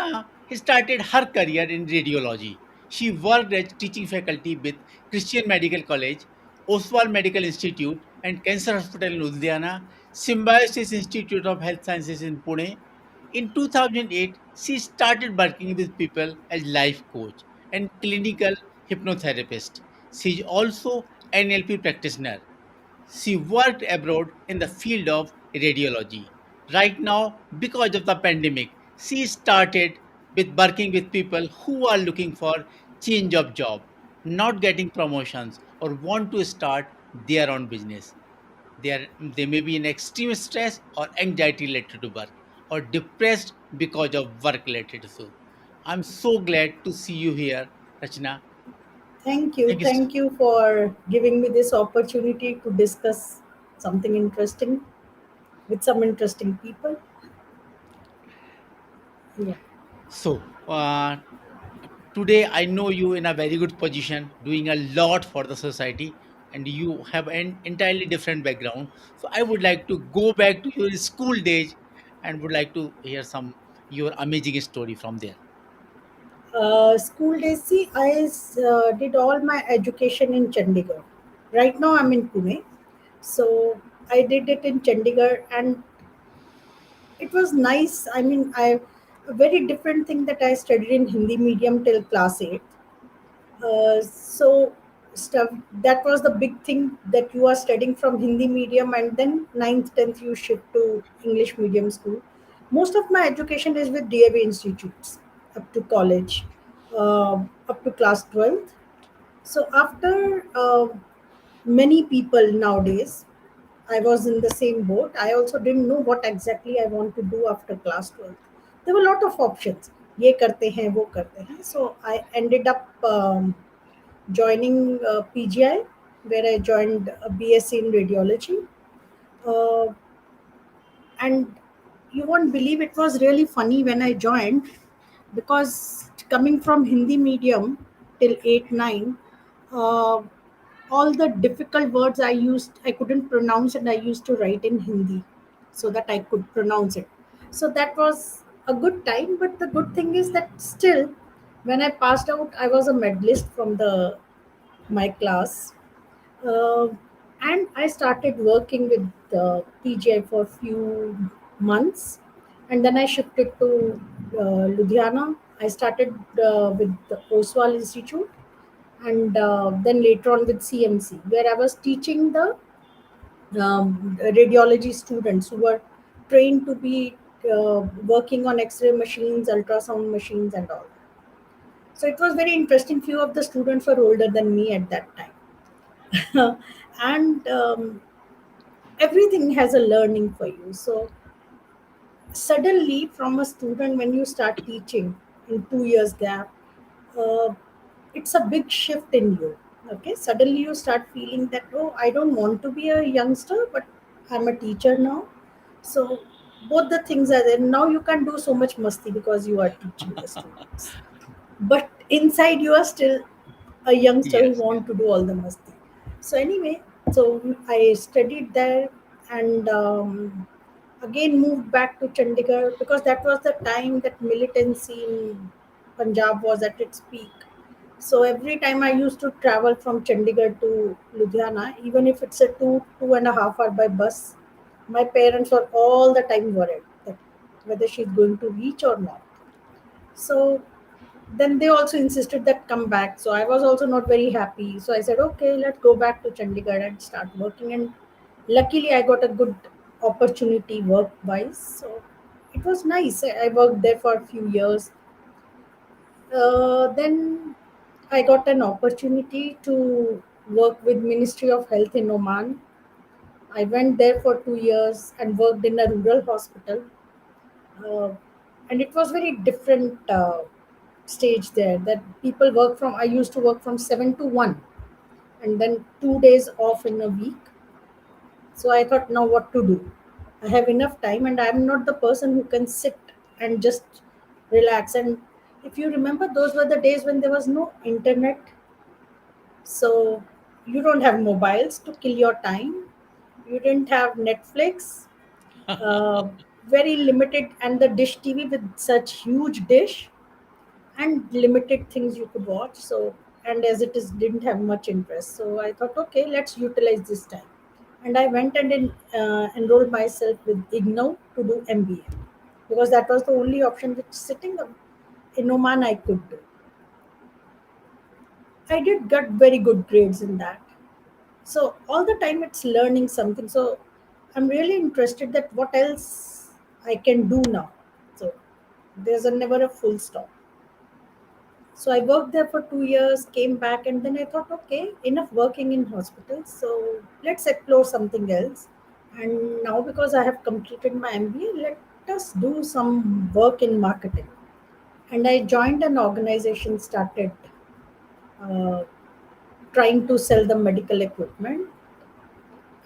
Rachna started her career in radiology. She worked as teaching faculty with Christian Medical College, Oswald Medical Institute, and Cancer Hospital in Ludhiana, Symbiosis Institute of Health Sciences in Pune. In 2008, she started working with people as life coach and clinical hypnotherapist. She is also an NLP practitioner. She worked abroad in the field of radiology. Right now, because of the pandemic, she started with working with people who are looking for change of job, not getting promotions, or want to start their own business. They may be in extreme stress or anxiety related to work, or depressed because of work related issue. I'm so glad to see you here, Rachna. Thank you. Thank you. Thank you for giving me this opportunity to discuss something interesting with some interesting people. Yeah. So, today I know you in a very good position, doing a lot for the society, and you have an entirely different background. So I would like to go back to your school days and would like to hear some your amazing story from there. School days, see, I did all my education in Chandigarh. Right now, I'm in Pune. So I did it in Chandigarh, and it was nice. I mean, I a very different thing that I studied in Hindi medium till class 8. So stuff that was the big thing, that you are studying from Hindi medium and then ninth, 10th you shift to English medium school. Most of my education is with DAV institutes up to college, up to class 12th. So after many people nowadays, I was in the same boat. I also didn't know what exactly I want to do after class 12th. There were a lot of options. ये करते हैं वो करते हैं. So I ended up joining PGI, where I joined a BSc in radiology. Uh, and you won't believe, it was really funny when I joined, because coming from Hindi medium till 8 9, uh, all the difficult words I couldn't pronounce, and I used to write in Hindi so that I could pronounce it. So that was a good time, but the good thing is that still, when I passed out, I was a medalist from the my class. uh, and I started working with PGI for a few months, and then I shifted to Ludhiana. I started with the Oswal Institute, and then later on with CMC, where I was teaching the radiology students who were trained to be working on X-ray machines, ultrasound machines, and all. So it was very interesting. Few of the students were older than me at that time. And everything has a learning for you. So suddenly, from a student, when you start teaching in 2 years gap, uh, it's a big shift in you. Okay, suddenly you start feeling that, oh, I don't want to be a youngster, but I'm a teacher now. So both the things are there. Now you can do so much masti because you are teaching the students, but inside you are still a youngster who Yes, yes. want to do all the masti. So anyway, so I studied there, and again moved back to Chandigarh, because that was the time that militancy in Punjab was at its peak. So every time I used to travel from Chandigarh to Ludhiana, even if it's a 2.5 hour by bus, my parents were all the time worried that whether she's going to reach or not. So then they also insisted that come back. So I was also not very happy. So I said, okay, let's go back to Chandigarh and start working. And luckily, I got a good opportunity work wise. So it was nice. I worked there for a few years. Then I got an opportunity to work with Ministry of Health in Oman. I went there for 2 years and worked in a rural hospital. uh, and it was very different stage there, that people work from, I used to work from 7 to 1, and then 2 days off in a week. So I thought, now what to do? I have enough time, and I'm not the person who can sit and just relax. And if you remember, those were the days when there was no internet, so you don't have mobiles to kill your time, you didn't have Netflix. uh, very limited, and the dish TV with such huge dish and limited things you could watch. So, and as it is didn't have much interest, so I thought, okay, let's utilize this time. And I went and enrolled myself with IGNOU to do MBA, because that was the only option which sitting in Oman I could do. I did get very good grades in that. So all the time it's learning something. So I'm really interested that what else I can do now. So there's never a full stop. So I worked there for 2 years, came back, and then I thought, okay, enough working in hospitals. So let's explore something else. And now, because I have completed my MBA, let us do some work in marketing. And I joined an organization, started uh, trying to sell the medical equipment,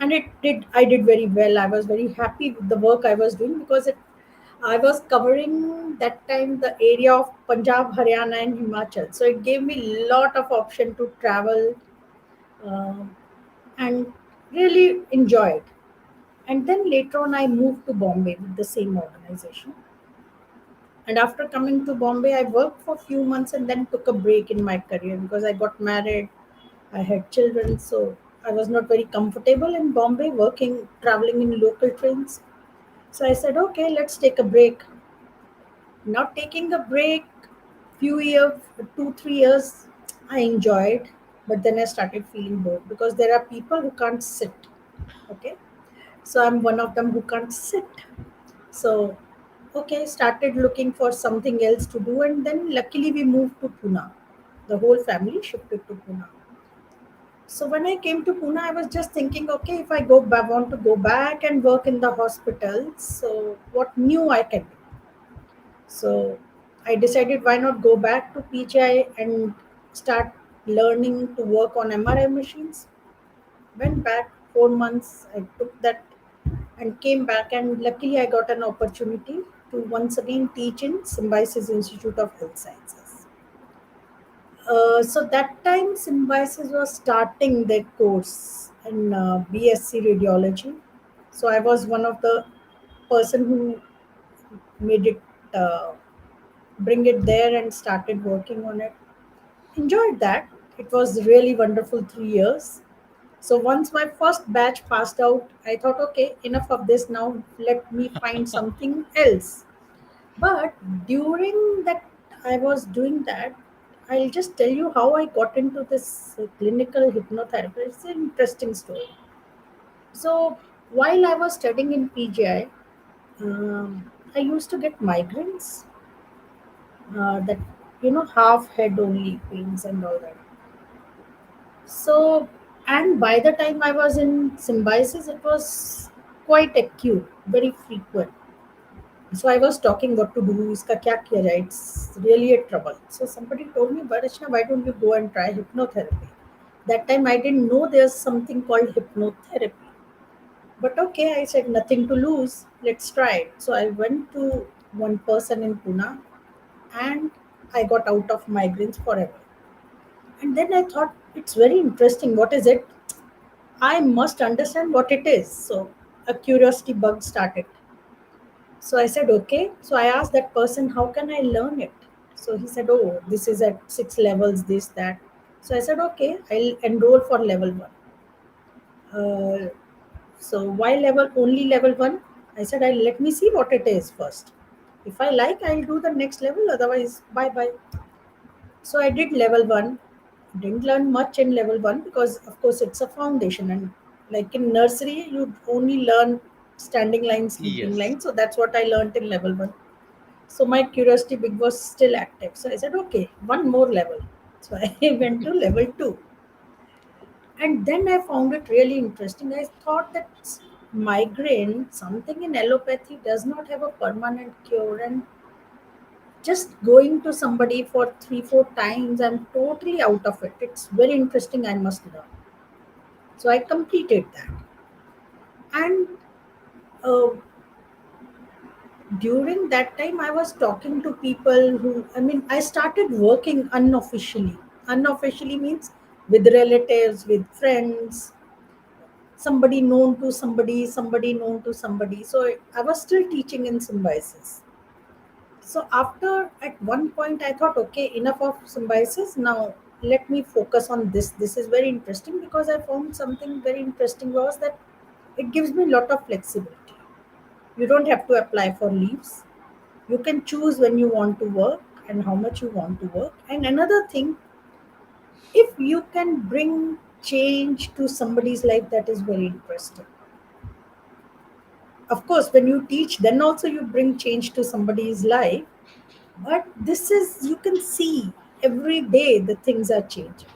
and I did very well. I was very happy with the work I was doing, because I was covering that time the area of Punjab, Haryana, and Himachal, so it gave me a lot of option to travel, uh, and really enjoyed. And then later on I moved to Bombay with the same organization, and after coming to Bombay I worked for a few months and then took a break in my career because I got married. I had children, so I was not very comfortable in Bombay working, traveling in local trains. So I said, okay, let's take a break. Not taking a break, few years, 2, 3 years, I enjoyed, but then I started feeling bored because there are people who can't sit. Okay, so I'm one of them who can't sit. So, okay, started looking for something else to do, and then luckily we moved to Pune. The whole family shifted to Pune. So when I came to Pune, I was just thinking, okay, if I go back, want to go back and work in the hospital, so what new I can do. So I decided, why not go back to PGI and start learning to work on MRI machines. Went back 4 months. I took that and came back, and luckily I got an opportunity to once again teach in Symbiosis Institute of Health Sciences. So that time Symbiosis was starting their course in BSc radiology. So I was one of the person who made it, uh, bring it there and started working on it. Enjoyed that. It was really wonderful 3 years. So once my first batch passed out, I thought, okay, enough of this now. Let me find something else. But during that, I was doing that. I'll just tell you how I got into this clinical hypnotherapy. It's an interesting story. So while I was studying in PGI, I used to get migraines, that half head only pains and all that. So, and by the time I was in Symbiosis, it was quite acute, very frequent. So I was talking what to do, iska kya kiya jaye, it's really a trouble. So somebody told me, Barachna, why don't you go and try hypnotherapy? That time I didn't know there's something called hypnotherapy. But okay, I said nothing to lose, let's try it. So I went to one person in Pune, and I got out of migraines forever. And then I thought, it's very interesting. What is it? I must understand what it is. So a curiosity bug started. So I said, okay. So I asked that person, how can I learn it? So he said, oh, this is at 6 levels, this, that. So I said, okay, I'll enroll for level one. Uh, so why level one? I said, I'll let me see what it is first. If I like, I'll do the next level. Otherwise, bye bye. So I did level one. Didn't learn much in level one because, of course, it's a foundation. And like in nursery, you only learn standing line, sleeping Yes. line. So that's what I learned in level one. So my curiosity big was still active. So I said, okay, one more level. So I went to level two. And then I found it really interesting. I thought that migraine, something in allopathy, does not have a permanent cure. And just going to somebody for 3, 4 times, I'm totally out of it. It's very interesting. I must learn. So I completed that. And uh, during that time, I was talking to people who, I mean, I started working unofficially. Unofficially means with relatives, with friends. somebody known to somebody, somebody known to somebody. So I was still teaching in symbiosis. So after at one point I thought, okay, enough of symbiosis. Now let me focus on this. This is very interesting because I found something very interesting was that it gives me a lot of flexibility. You don't have to apply for leaves. You can choose when you want to work and how much you want to work. And another thing, if you can bring change to somebody's life, that is very interesting. Of course, when you teach, then also you bring change to somebody's life. But this is, you can see every day the things are changing.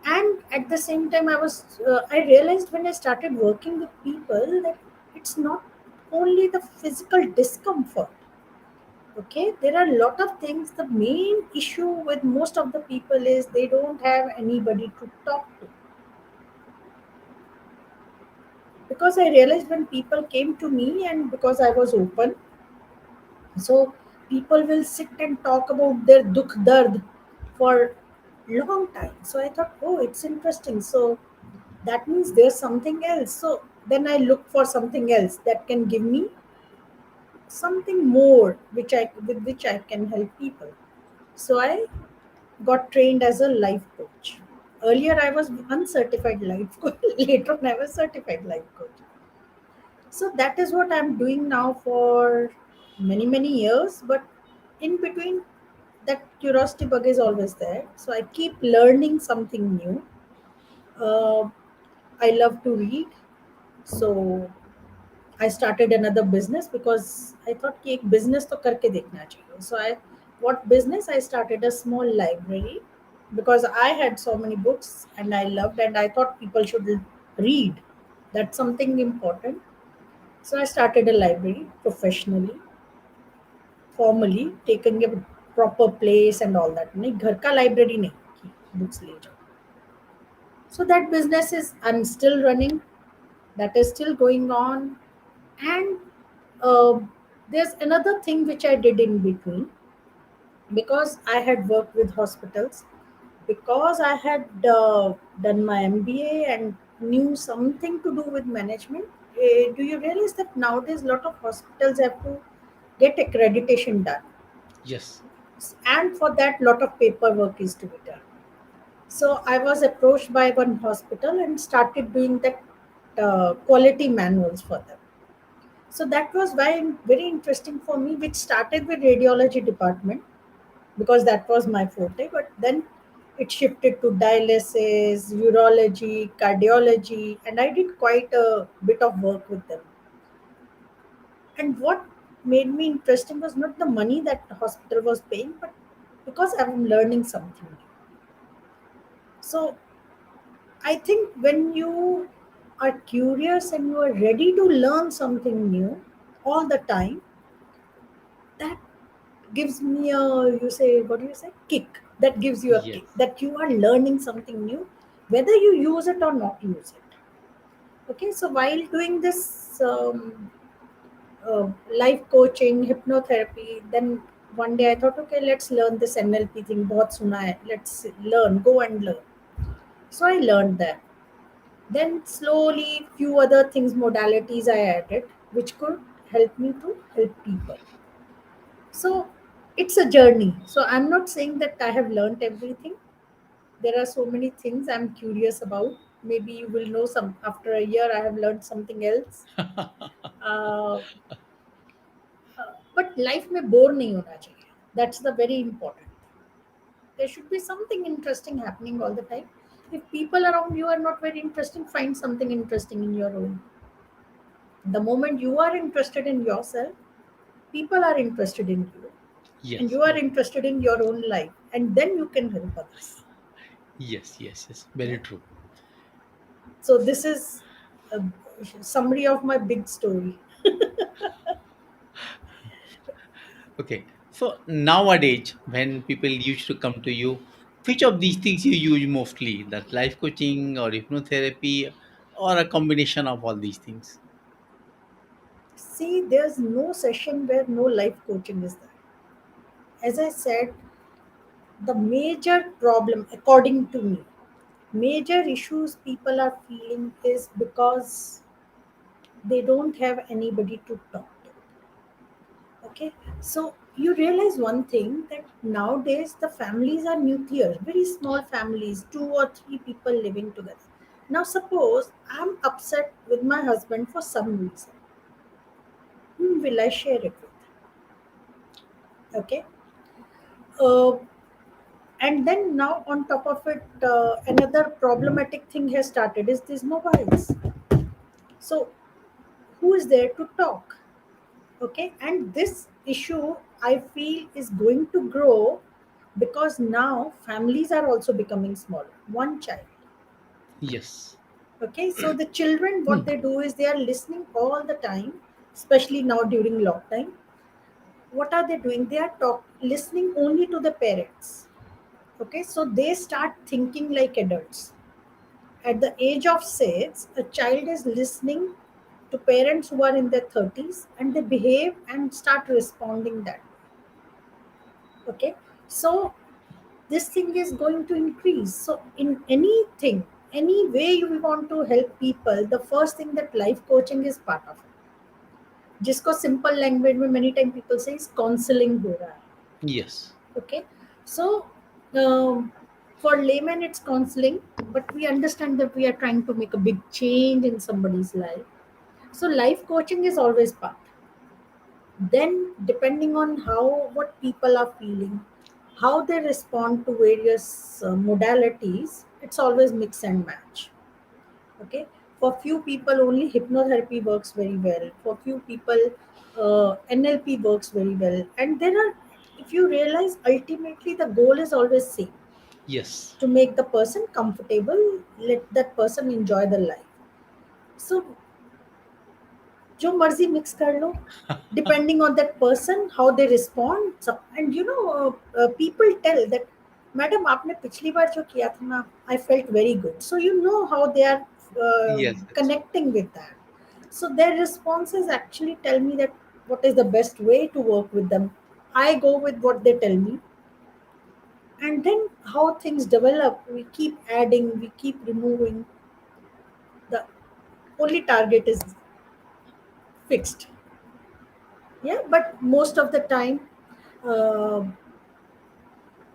And at the same time, I realized when I started working with people that it's not only the physical discomfort. Okay, there are a lot of things. The main issue with most of the people is they don't have anybody to talk to. Because I realized when people came to me, and because I was open, so people will sit and talk about their dukh dard for long time. So I thought, oh, it's interesting. So that means there's something else. So then I look for something else that can give me something more, which I with which I can help people. So I got trained as a life coach. Earlier I was uncertified life coach. Later on I was certified life coach. So that is what I'm doing now for many, many years. But in between, that curiosity bug is always there. So I keep learning something new. Uh, I love to read. So I started another business because I thought कि एक business तो करके देखना चाहिए. So what business? I started a small library because I had so many books and I loved, and I thought people should read. That's something important. So I started a library professionally, formally, taking a proper place and all that. नहीं घर का library नहीं कि books ले जाओ. So that business is, I'm still running. That is still going on, and there's another thing which I did in between because I had worked with hospitals, because I had done my MBA and knew something to do with management. Do you realize that nowadays a lot of hospitals have to get accreditation done, Yes. and for that lot of paperwork is to be done. So I was approached by one hospital and started doing that quality manuals for them. So that was very interesting for me, which started with radiology department because that was my forte. But then it shifted to dialysis, urology, cardiology, and I did quite a bit of work with them. And what made me interesting was not the money that the hospital was paying, but because I'm learning something new. So I think when you are curious and you are ready to learn something new all the time, that gives me a, you say, what do you say, kick. That gives you a Yes. kick that you are learning something new, whether you use it or not use it. Okay, so while doing this life coaching, hypnotherapy, then one day I thought, okay, let's learn this NLP thing. बहुत सुना है. Let's learn, go and learn. So I learned that. Then slowly, few other things, modalities I added, which could help me to help people. So it's a journey. So I'm not saying that I have learned everything. There are so many things I'm curious about. Maybe you will know some after a year I have learned something else. Uh, but life में bore नहीं होना चाहिए. That's the very important. There should be something interesting happening all the time. If people around you are not very interesting, find something interesting in your own. The moment you are interested in yourself, people are interested in you, and Yes. you are interested in your own life, and then you can help others. Yes. Yes. Yes. Yeah. Very true. So this is a summary of my big story. Okay. So nowadays, when people used to come to you, which of these things you use mostly? That life coaching or hypnotherapy or a combination of all these things? See, there's no session where no life coaching is there. As I said, the major problem, according to me, Major issues people are feeling is because they don't have anybody to talk to. Okay, so you realize one thing, that nowadays the families are nuclear, very small families, two or three people living together. Now, suppose I'm upset with my husband for some reason. Whom will I share it with? Okay, uh, and then now on top of it, another problematic thing has started is these mobiles. So, who is there to talk? Okay, and this issue I feel is going to grow because now families are also becoming smaller, one child. Yes. Okay, so the children, what they do is they are listening all the time, especially now during lockdown. What are they doing? They are listening only to the parents. Okay, so they start thinking like adults. At the age of 6, a child is listening to parents who are in their 30s, and they behave and start responding that. Okay, so this thing is going to increase. So in anything, any way you want to help people, the first thing that life coaching is part of it, जिसको simple language में many time people say is counseling हो रहा है. Yes. Okay, so um, for layman it's counseling, but we understand that we are trying to make a big change in somebody's life. So life coaching is always part. Then depending on how what people are feeling, how they respond to various modalities, it's always mix and match. Okay, for few people only hypnotherapy works very well, for few people NLP works very well, and there are, if you realize, ultimately the goal is always same, Yes. to make the person comfortable, let that person enjoy the life. So जो मर्जी mix कर लो, depending on that person how they respond. So, and you know, people tell that, madam आपने पिछली बार जो किया था ना, I felt very good. So you know how they are Yes. Yes. connecting with that. So their responses actually tell me that what is the best way to work with them. I go with what they tell me, and then how things develop, we keep adding, we keep removing. The only target is fixed. Yeah, but uh,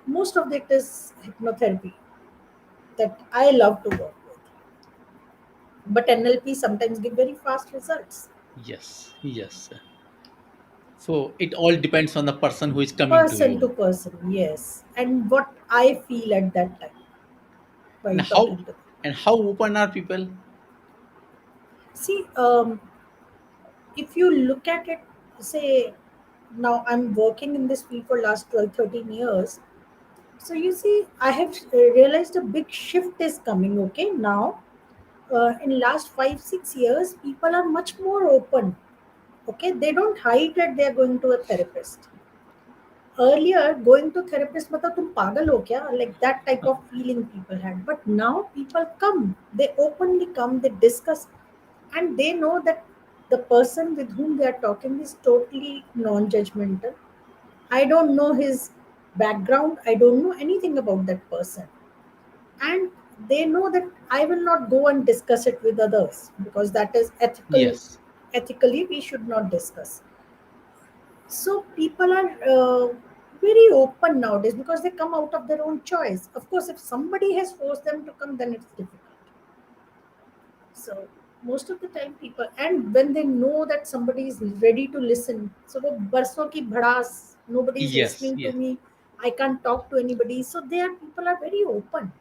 most of it is hypnotherapy that I love to work with. But NLP sometimes give very fast results. Yes. Yes. So it all depends on the person who is coming to Person you. to person, yes. And what I feel at that time And while how talking to them. and how open are people? See, if you look at it, say, now I'm working in this field for last 12, 13 years. So you see, I have realized a big shift is coming. Okay, now in last 5 6 years, people are much more open. Okay, they don't hide that they are going to a therapist. Earlier, going to therapist मतलब तुम पागल हो क्या, like that type of feeling people had. But now people come, they openly come, they discuss, and they know that the person with whom they are talking is totally non-judgmental. I don't know his background, I don't know anything about that person, and they know that I will not go and discuss it with others because that is ethical. Yes. Ethically we should not discuss. So people are very open nowadays because they come out of their own choice. Of course, if somebody has forced them to come, then it's difficult. So most of the time people, and when they know that somebody is ready to listen, so वो बरसों की भड़ास, nobody is Yes. listening to Yes. me, I can't talk to anybody. So there people are very open.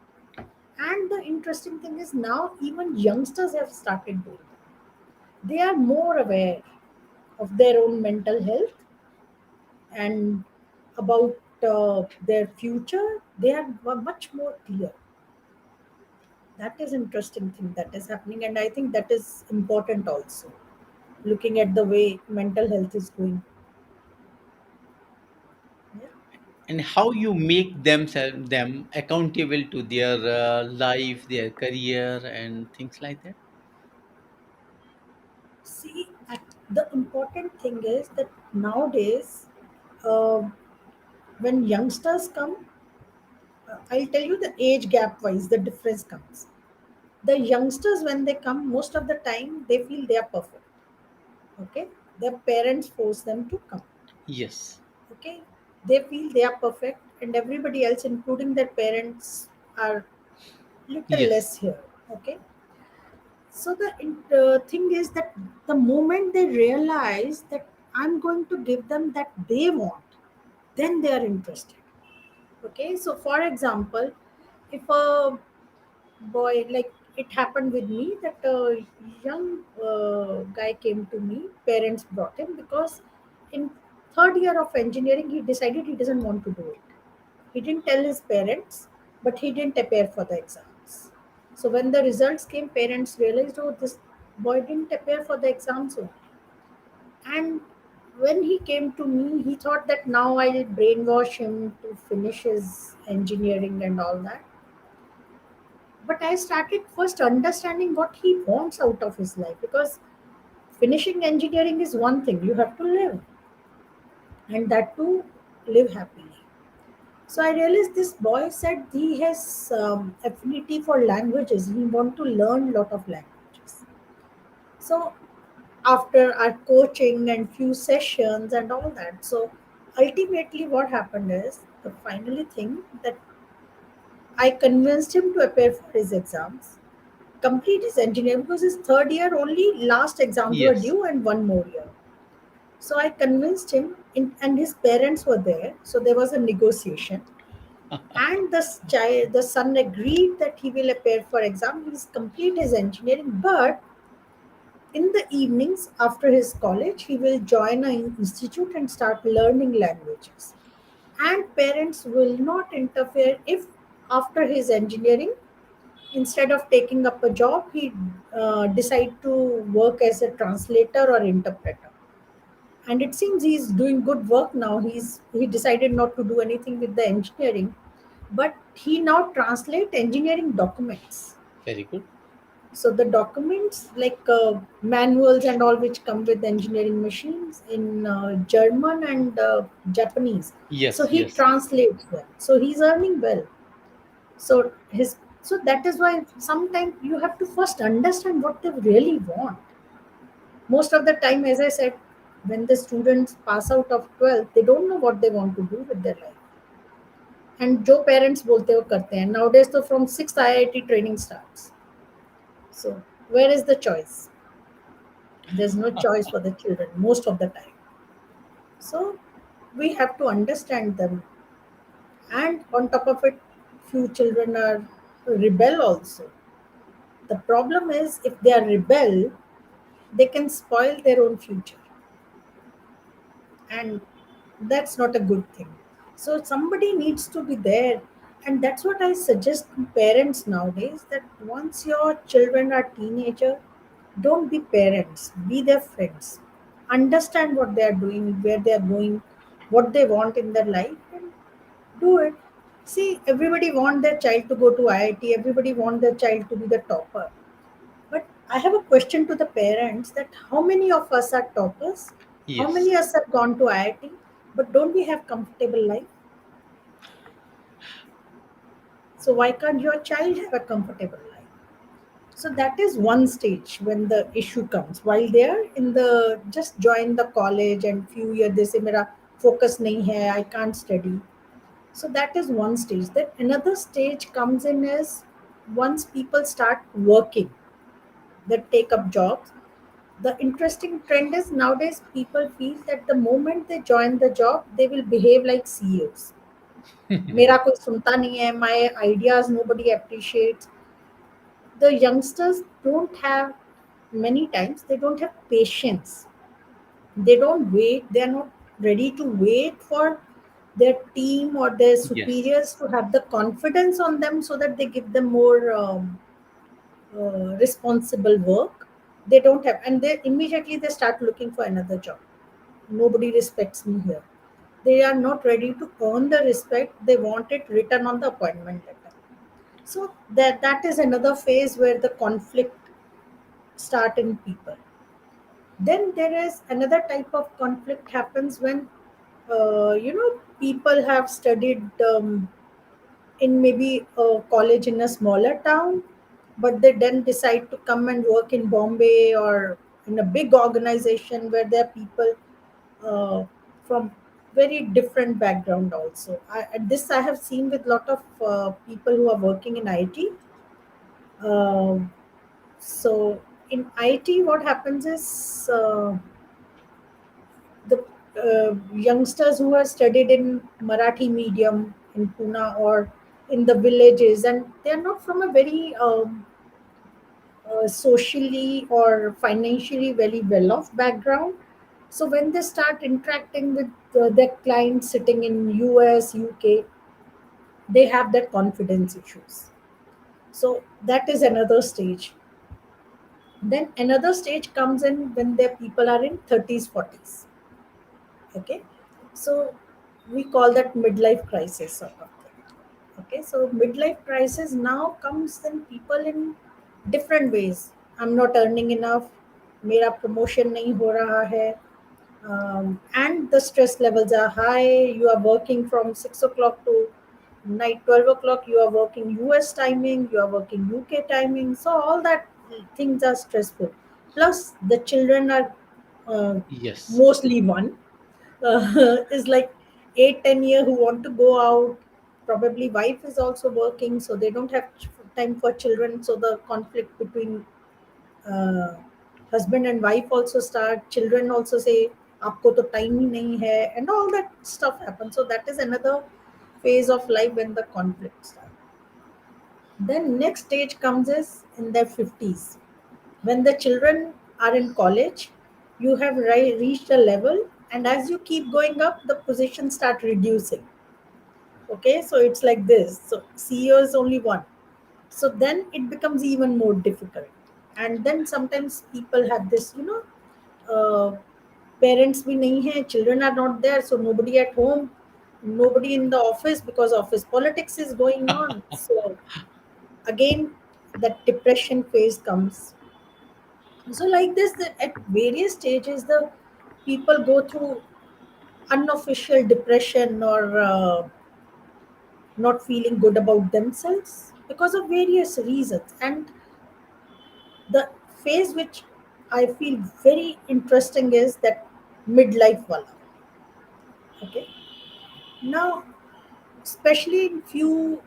And the interesting thing is now even youngsters have started doing that. They are more aware of their own mental health and about their future. They are much more clear. That is interesting thing that is happening, and I think that is important also, looking at the way mental health is going. Yeah. And how you make them accountable to their life, their career, and things like that. See, the important thing is that nowadays, uh, when youngsters come, I'll tell you the age gap wise, the difference comes. The youngsters, when they come, most of the time they feel they are perfect. Okay, their parents force them to come. Yes. Okay, they feel they are perfect, and everybody else, including their parents, are little Yes. less here. Okay, so the thing is that the moment they realize that I'm going to give them that they want, then they are interested. Okay, so for example, if a boy, like, it happened with me that a young guy came to me, parents brought him because in third year of engineering he decided he doesn't want to do it. He didn't tell his parents, but he didn't appear for the exams. So when the results came, parents realized, oh, this boy didn't appear for the exams only. And when he came to me, he thought that now I'll brainwash him to finish his engineering and all that. But I started first understanding what he wants out of his life, because finishing engineering is one thing, you have to live, and that too, live happily. So I realized this boy said he has affinity for languages. He want to learn lot of languages. So after our coaching and few sessions and all that, so ultimately what happened is the finally thing that I convinced him to appear for his exams, complete his engineering, because his third year only last exams were Yes. due and one more year. So I convinced him, and his parents were there. So there was a negotiation, and the son agreed that he will appear for exam. He's complete his engineering, but in the evenings after his college, he will join an institute and start learning languages. And parents will not interfere if after his engineering, instead of taking up a job, he decide to work as a translator or interpreter. And it seems he's doing good work now. He decided not to do anything with the engineering, but he now translate engineering documents. Very good. So the documents like manuals and all which come with engineering machines in German and Japanese. So Yes. he Yes. translates them. So he's earning well. So his so that is why sometimes you have to first understand what they really want. Most of the time, as I said, when the students pass out of 12th, they don't know what they want to do with their life. And जो parents बोलते हैं वो करते हैं. Nowadays तो from 6th IIT training starts. So where is the choice? There's no choice for the children most of the time. So we have to understand them. And on top of it, few children are rebel also. The problem is if they are rebel, they can spoil their own future, and that's not a good thing. So somebody needs to be there, and that's what I suggest to parents nowadays, that once your children are teenager, don't be parents, be their friends. Understand what they are doing, where they are going, what they want in their life, and do it. See, everybody want their child to go to IIT, everybody want their child to be the topper. But I have a question to the parents, that how many of us are toppers? How Yes. many of us have gone to IIT? But don't we have comfortable life? So why can't your child have a comfortable life? So that is one stage when the issue comes. While they are in the just join the college and few years they say मेरा focus नहीं है, I can't study. So that is one stage. Then another stage comes in is once people start working, that take up jobs. The interesting trend is nowadays people feel that the moment they join the job, they will behave like CEOs. मेरा कोई सुनता नहीं है, my ideas nobody appreciates. The youngsters don't have, many times they don't have patience. They don't wait. They are not ready to wait for their team or their Yes. superiors to have the confidence on them so that they give them more responsible work. They don't have, and they immediately they start looking for another job. Nobody respects me here. They are not ready to earn the respect. They want it written on the appointment letter. So that is another phase where the conflict start in people. Then there is another type of conflict happens when people have studied in maybe a college in a smaller town, but they then decide to come and work in Bombay or in a big organization where there are people from very different background also. And this I have seen with lot of people who are working in IT. Um so in IT, what happens is the youngsters who have studied in Marathi medium in Pune or in the villages, and they are not from a very socially or financially very well off background. So when they start interacting with their clients sitting in US, UK, they have that confidence issues. So that is another stage. Then another stage comes in when their people are in 30s, 40s. Okay, so we call that midlife crisis sort of thing. Okay, so midlife crisis now comes in people in different ways. I'm not earning enough, मेरा promotion नहीं हो रहा है, and the stress levels are high. You are working from 6 o'clock to night 12 o'clock. You are working US timing, you are working UK timing, so all that things are stressful. Plus the children are uh, Yes. mostly one is like 8-10 year who want to go out. Probably wife is also working, so they don't have time for children, so the conflict between uh, husband and wife also start. Children also say आपको तो time ही नहीं है, and all that stuff happens. So that is another phase of life when the conflict starts. Then next stage comes is in their 50s, when the children are in college. You have reached a level, and as you keep going up, the positions start reducing. Okay, so it's like this. So CEO is only one. So then it becomes even more difficult. And then sometimes people have this, uh, parents bhi nahi hai, children are not there, so nobody at home, nobody in the office because office politics is going on. So again, that depression phase comes. So like this, at various stages, the people go through unofficial depression or not feeling good about themselves because of various reasons. And the phase which I feel very interesting is that midlife wala. Okay. Now, especially in few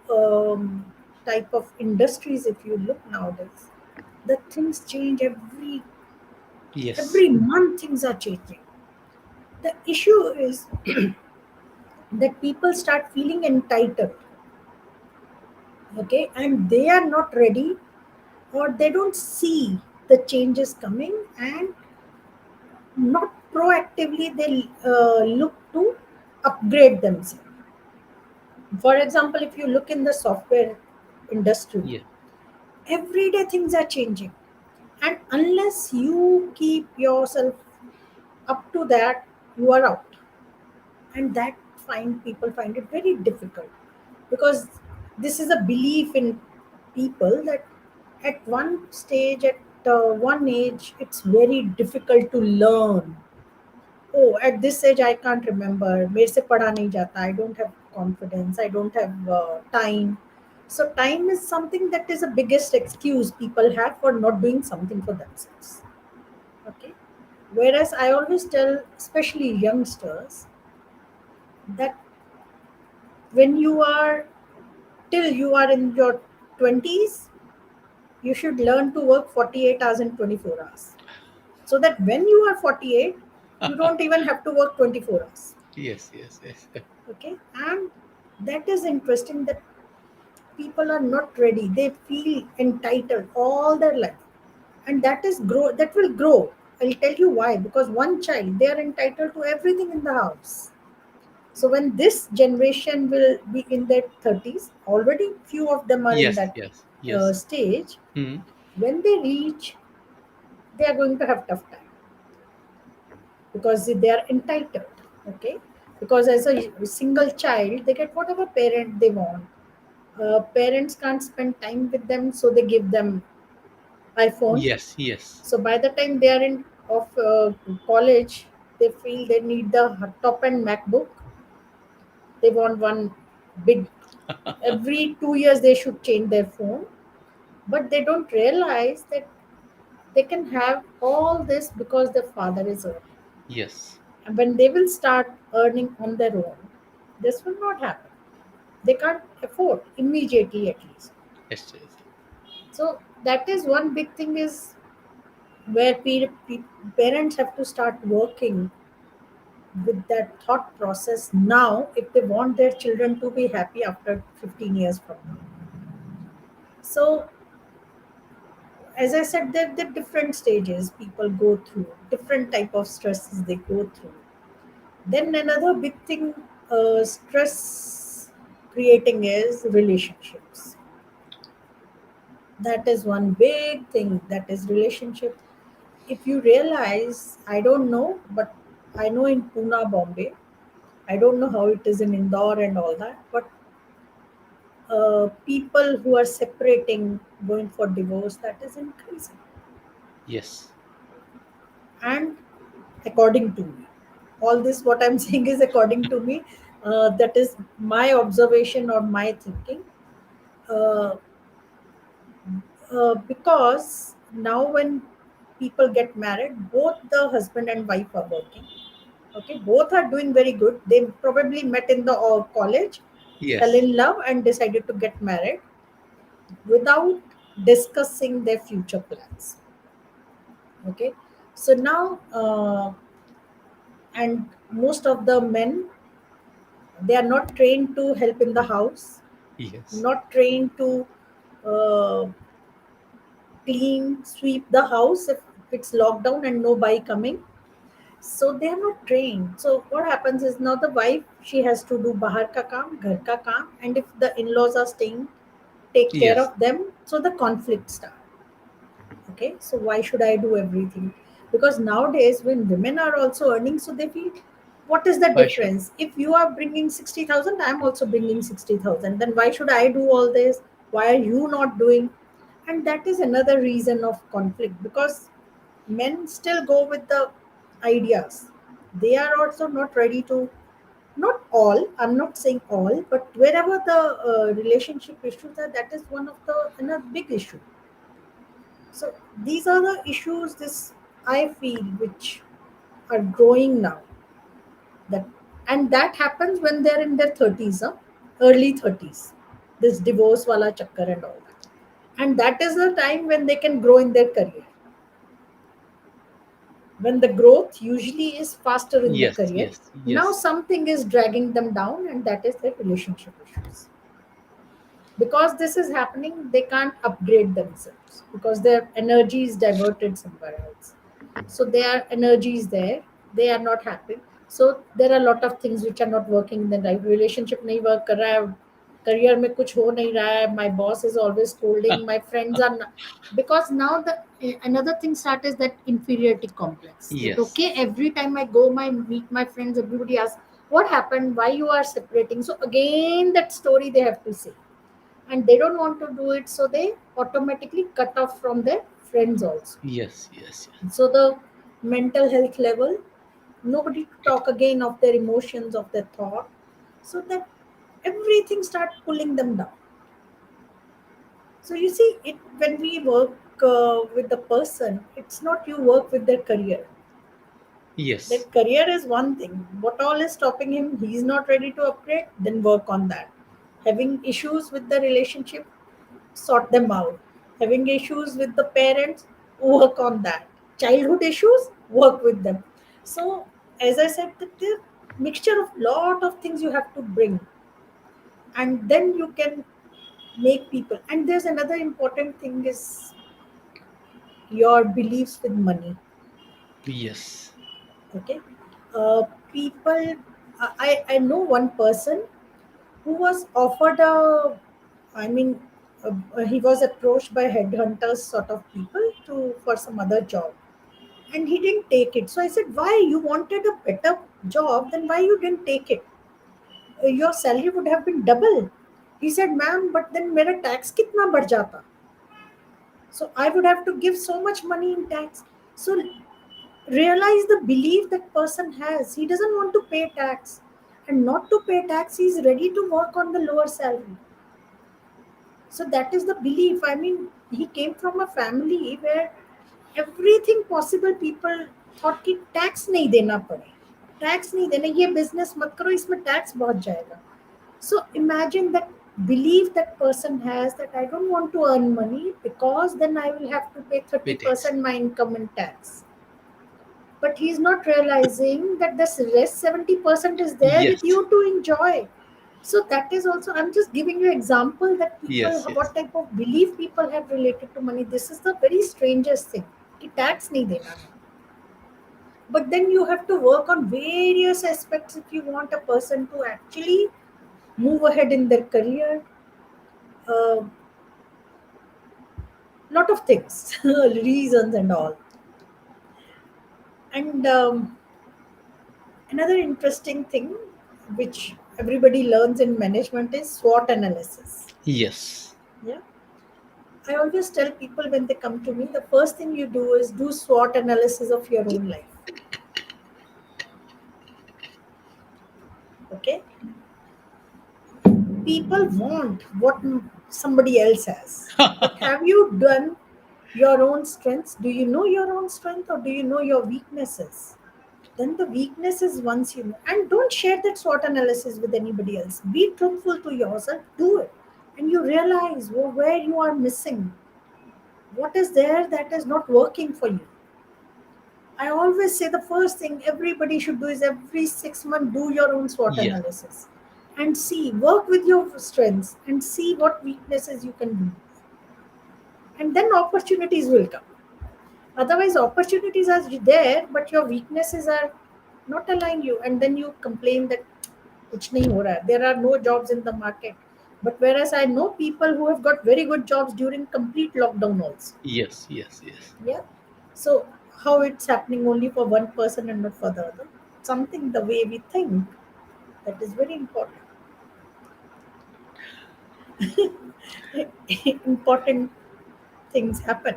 type of industries, if you look nowadays, the things change Yes. every month. Things are changing. The issue is that people start feeling entitled. Okay, and they are not ready, or they don't see the changes coming, and not proactively they look to upgrade themselves. For example, if you look in the software industry, Yeah. every day things are changing, and unless you keep yourself up to that, you are out. And that find people find it very difficult, because this is a belief in people that at one stage, at one age, it's very difficult to learn. Oh, at this age I can't remember, मेरे से पढ़ा नहीं जाता, I don't have confidence, I don't have time. So time is something that is the biggest excuse people have for not doing something for themselves. Okay, whereas I always tell especially youngsters that when you are till you are in your 20s, you should learn to work 48 hours and 24 hours, so that when you are 48, you don't even have to work 24 hours. Yes. Yes. Yes. Okay, and that is interesting that people are not ready. They feel entitled all their life, and that will grow. I'll tell you why. Because one child, they are entitled to everything in the house. So when this generation will be in their 30s, already few of them are in Yes. that Yes. Yes. stage. Hmm. When they reach, they are going to have tough time because they are entitled. Okay, because as a single child, they get whatever parent they want. Parents can't spend time with them, so they give them iPhone. Yes. Yes. So by the time they are in of college, they feel they need the top end MacBook. They want one big. Every 2 years they should change their phone, but they don't realize that they can have all this because their father is earning. Yes. And when they will start earning on their own, this will not happen. They can't afford immediately, at least. Yes. Yes. So that is one big thing, is where parents have to start working with that thought process now, if they want their children to be happy after 15 years from now. So as I said, that the different stages people go through, different type of stresses they go through. Then another big thing, stress creating, is relationships. That is one big thing, that is relationship. If you realize, I don't know, but I know in Pune, Bombay, I don't know how it is in Indore and all that, but people who are separating, going for divorce, that is increasing. Yes. And according to me, all this what I'm saying is according to me, that is my observation or my thinking. uh, because now when people get married, both the husband and wife are working. Okay, both are doing very good. They probably met in the college, fell Yes. in love, and decided to get married without discussing their future plans. Okay, so now, and most of the men, they are not trained to help in the house, Yes. not trained to uh, clean, sweep the house if it's lockdown and no buy coming. So they are not trained. So what happens is, now the wife, she has to do bahar ka kaam, ghar ka kaam, and if the in-laws are staying, take care Yes. of them. So the conflict starts. Okay, so why should I do everything? Because nowadays when women are also earning, so they feel, what is the Why should? difference? If you are bringing 60,000, I am also bringing 60,000, then why should I do all this? Why are you not doing? And that is another reason of conflict, because men still go with the ideas. They are also not ready to, not all, I'm not saying all, but wherever the relationship issues are, that is one of the another big issue. So these are the issues, this I feel, which are growing now. That, and that happens when they're in their 30s, huh? Early 30s. This divorce wala chakkar and all that. And that is the time when they can grow in their career. When the growth usually is faster in the Yes. career, Yes. now Yes. something is dragging them down, and that is their relationship issues. Because this is happening, they can't upgrade themselves because their energy is diverted somewhere else. So their energy is there, they are not happy. So there are a lot of things which are not working in the right. Relationship nahi work kar raha hai, career mein kuch ho nahi raha hai, my boss is always scolding, my friends are not, because now the another thing start is that inferiority complex, that Yes. okay, every time I go, my meet my friends, everybody asks what happened, why you are separating. So again that story they have to say, and they don't want to do it, so they automatically cut off from their friends also. Yes. Yes. Yes. So the mental health level, nobody to It. talk again of their emotions, of their thought, so that everything start pulling them down. So you see it, when we work with the person, it's not you work with their career. Yes. That career is one thing, what all is stopping him, he's not ready to upgrade, then work on that. Having issues with the relationship, sort them out. Having issues with the parents, work on that. Childhood issues, work with them. So, as I said, the mixture of lot of things you have to bring, and then you can make people. And there's another important thing is your beliefs with money. Yes. Okay, people. I know one person who was offered a, I mean, he was approached by headhunters sort of people to for some other job, and he didn't take it. So I said, why? You wanted a better job, then why you didn't take it? Your salary would have been double. He said, ma'am, but then मेरा tax कितना बढ़ जाता? So I would have to give so much money in tax. So realize the belief that person has, he doesn't want to pay tax. and not to pay tax, he's ready to work on the lower salary. So that is the belief. I mean, he came from a family where everything possible people thought कि tax नहीं देना पड़े, tax नहीं देना, ये business मत करो, इसमें टैक्स बहुत जाएगा. So imagine that belief that person has, that I don't want to earn money because then I will have to pay Paytax. 30% my income in tax. But he's not realizing that this rest 70% is there with Yes. you to enjoy. So that is also, I'm just giving you example that people, Yes. Yes. what type of belief people have related to money. This is the very strangest thing कि tax नहीं देना है. But then you have to work on various aspects if you want a person to actually move ahead in their career. A lot of things, reasons and all. And another interesting thing which everybody learns in management is SWOT analysis. Yes. Yeah. I always tell people when they come to me, the first thing you do is do SWOT analysis of your own life. Okay. People want what somebody else has. But have you done your own strengths? Do you know your own strength or do you know your weaknesses? Then the weakness is once you know, and don't share that SWOT analysis with anybody else. Be truthful to yourself, do it, and you realize where you are missing, what is there that is not working for you. I always say the first thing everybody should do is every 6 months do your own SWOT Yes. analysis and see, work with your strengths and see what weaknesses you can do, and then opportunities will come. Otherwise, opportunities are there, but your weaknesses are not allowing you, and then you complain that कुछ नहीं हो रहा है. There are no jobs in the market. But whereas I know people who have got very good jobs during complete lockdown also. Yes. Yes. Yes. Yeah. So how it's happening only for one person and not for the other? Something the way we think, that is very important. Important things happen.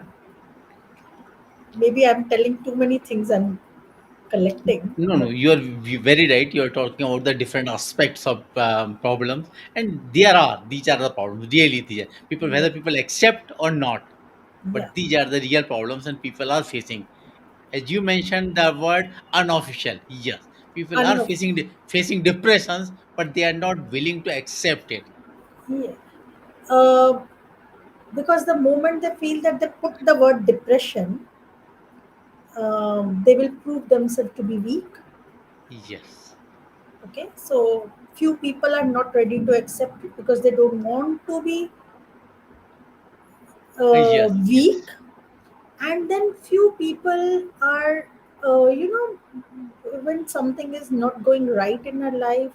Maybe I'm telling too many things. I'm collecting, No, no, but you are very right. You are talking about the different aspects of problems, and these are the problems. Really, these are people, yeah, whether people accept or not. yeah. But these are the real problems, and people are facing. As you mentioned, the word unofficial. Yes, people are Enough. facing depressions, but they are not willing to accept it. Yeah. Uh, because the moment they feel that they put the word depression, they will prove themselves to be weak. Yes. Okay, so few people are not ready to accept it because they don't want to be Yes. weak, Yes. and then few people are, you know, when something is not going right in our life,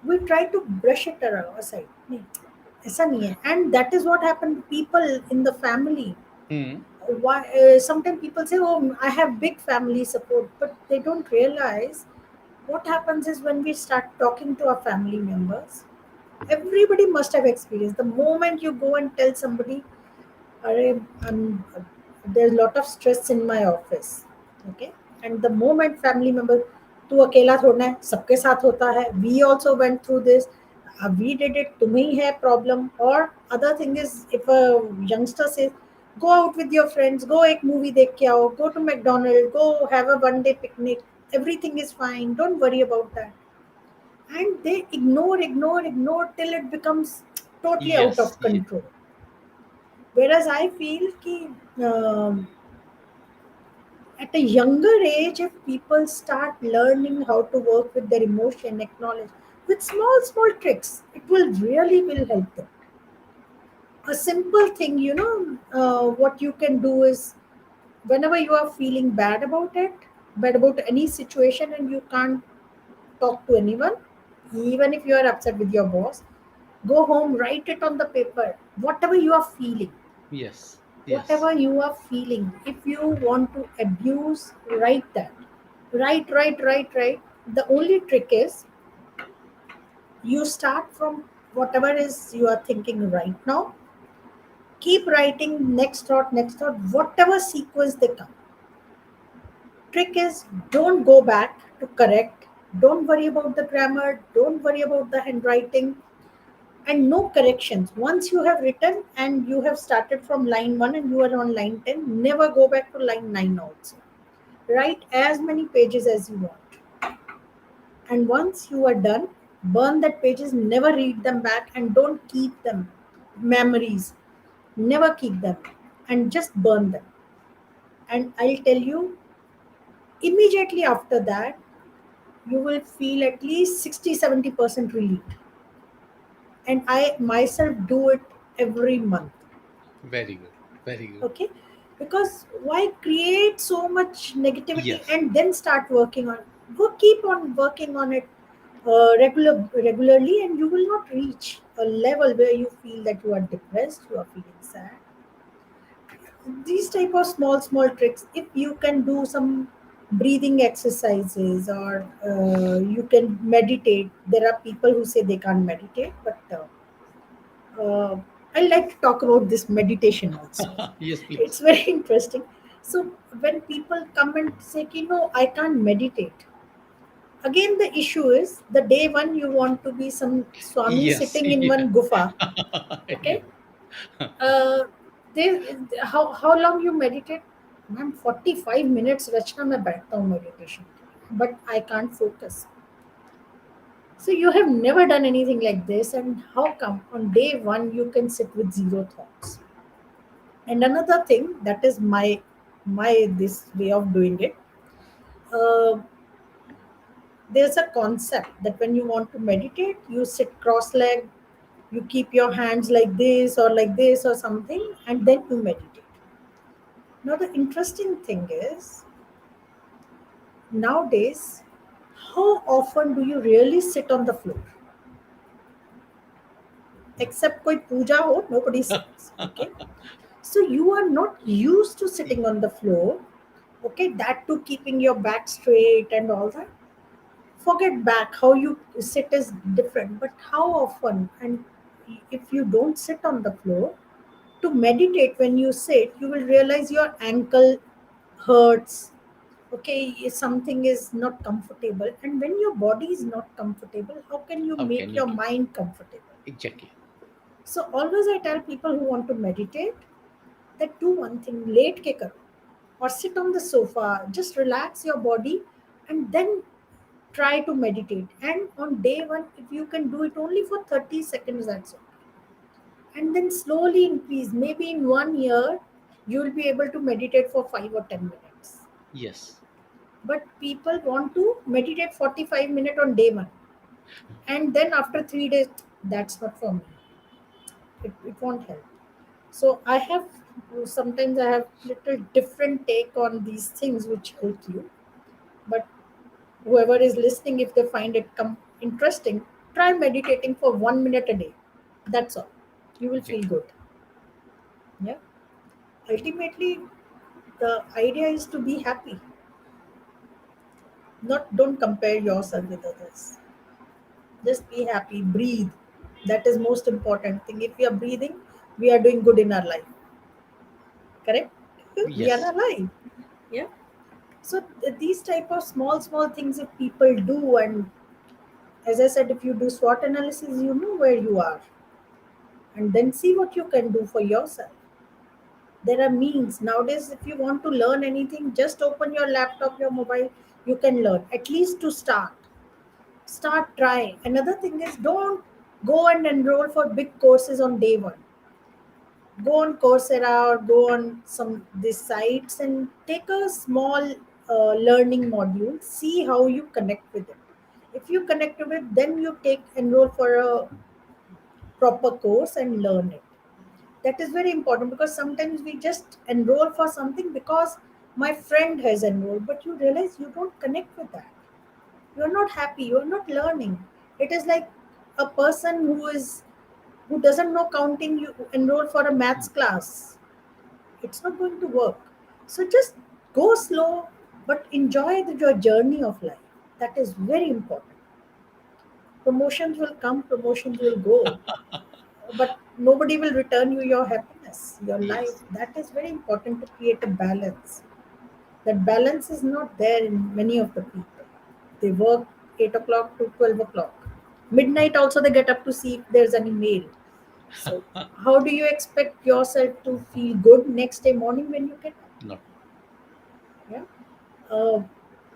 we try to brush it around aside. नहीं, ऐसा नहीं है. And that is what happened to people in the family. Hmm. Why sometimes people say, oh, I have big family support, but they don't realize what happens is when we start talking to our family members, everybody must have experienced the moment you go and tell somebody, अरे, there's a lot of stress in my office. Okay, and the moment family member, तू अकेला थोड़ा है, सबके साथ होता है, we also went through this, we did it, तुम्हें ही है problem. Or other thing is, if a youngster says, go out with your friends, go एक movie देख के आओ, go to McDonald's, go have a one day picnic, everything is fine, don't worry about that. And they ignore till it becomes totally out Yes. of Yes. control. Whereas I feel कि at a younger age, if people start learning how to work with their emotion, acknowledge with small tricks, it will help them. A simple thing, you know, what you can do is, whenever you are feeling bad about any situation, and you can't talk to anyone, even if you are upset with your boss, go home, write it on the paper, whatever you are feeling. Yes. Yes. Whatever you are feeling, if you want to abuse, write that. Write. The only trick is, you start from whatever is you are thinking right now, keep writing, next thought, whatever sequence they come. Trick is, don't go back to correct, Don't worry about the grammar, don't worry about the handwriting, and no corrections. Once you have written and you have started from line 1 and you are on line 10, never go back to line 9 also. Write as many pages as you want. And once you are done, burn that pages, never read them back and don't keep them. Memories, never keep them and just burn them. And I'll tell you, immediately after that, you will feel at least 60-70% relief. And I myself do it every month. Very good. Very good. Okay, because why create so much negativity Yes. and then start working on, keep on working on it regularly, and you will not reach a level where you feel that you are depressed, you are feeling sad. These type of small tricks, if you can do some breathing exercises, or you can meditate. There are people who say they can't meditate, but I like to talk about this meditation also. Yes, It's please. very interesting. So when people come and say, I can't meditate. Again, the issue is the day one you want to be some Swami Yes. sitting in Yeah. one gufa. Yeah. Okay, uh, how long you meditate? Ma'am, 45 minutes रचना मैं बैठता हूँ meditation, but I can't focus. So you have never done anything like this, and how come on day one you can sit with zero thoughts? And another thing that is my this way of doing it. Uh, there's a concept that when you want to meditate, you sit cross-legged, you keep your hands like this or something, and then you meditate. Now the interesting thing is, nowadays, how often do you really sit on the floor? Except koi puja ho, nobody sits. Okay. So you are not used to sitting on the floor. Okay, that too keeping your back straight and all that. Forget back, how you sit is different, but how often? And if you don't sit on the floor, to meditate, when you sit, you will realize your ankle hurts. Okay, something is not comfortable, and when your body is not comfortable, how can you How can make you your do? mind comfortable? Exactly. So always I tell people who want to meditate that do one thing, late ke karo or sit on the sofa, just relax your body, and then try to meditate. And on day one, if you can do it only for 30 seconds, that's all. And then slowly increase. Maybe in 1 year, you will be able to meditate for 5 or 10 minutes. Yes. But people want to meditate 45 minutes on day one. And then after 3 days, that's not for me. It won't help. So I have, sometimes I have little different take on these things which help you. But whoever is listening, if they find it interesting, try meditating for 1 minute a day. That's all. You will feel Exactly. good. Yeah. Ultimately, the idea is to be happy. Not, don't compare yourself with others. Just be happy. Breathe. That is most important thing. If we are breathing, we are doing good in our life. Correct? We are Yes. alive. Yeah. So these type of small things, if people do, and as I said, if you do SWOT analysis, you know where you are, and then see what you can do for yourself. There are means nowadays. If you want to learn anything, just open your laptop, your mobile. You can learn at least to start. Start trying. Another thing is, don't go and enroll for big courses on day one. Go on Coursera or go on some these sites and take a small learning module. See how you connect with it. If you connect with it, then you take enroll for a proper course and learn it. That is very important, because sometimes we just enroll for something because my friend has enrolled, but you realize you don't connect with that. You are not happy. You are not learning. It is like a person who doesn't know counting. You enroll for a maths class, it's not going to work. So just go slow, but enjoy your journey of life. That is very important. Promotions will come, promotions will go, but nobody will return you your happiness, your life. Yes. That is very important, to create a balance. That balance is not there in many of the people. They work 8 o'clock to 12 o'clock. Midnight also they get up to see if there's any mail. So how do you expect yourself to feel good next day morning when you get up? Not. Yeah. Uh,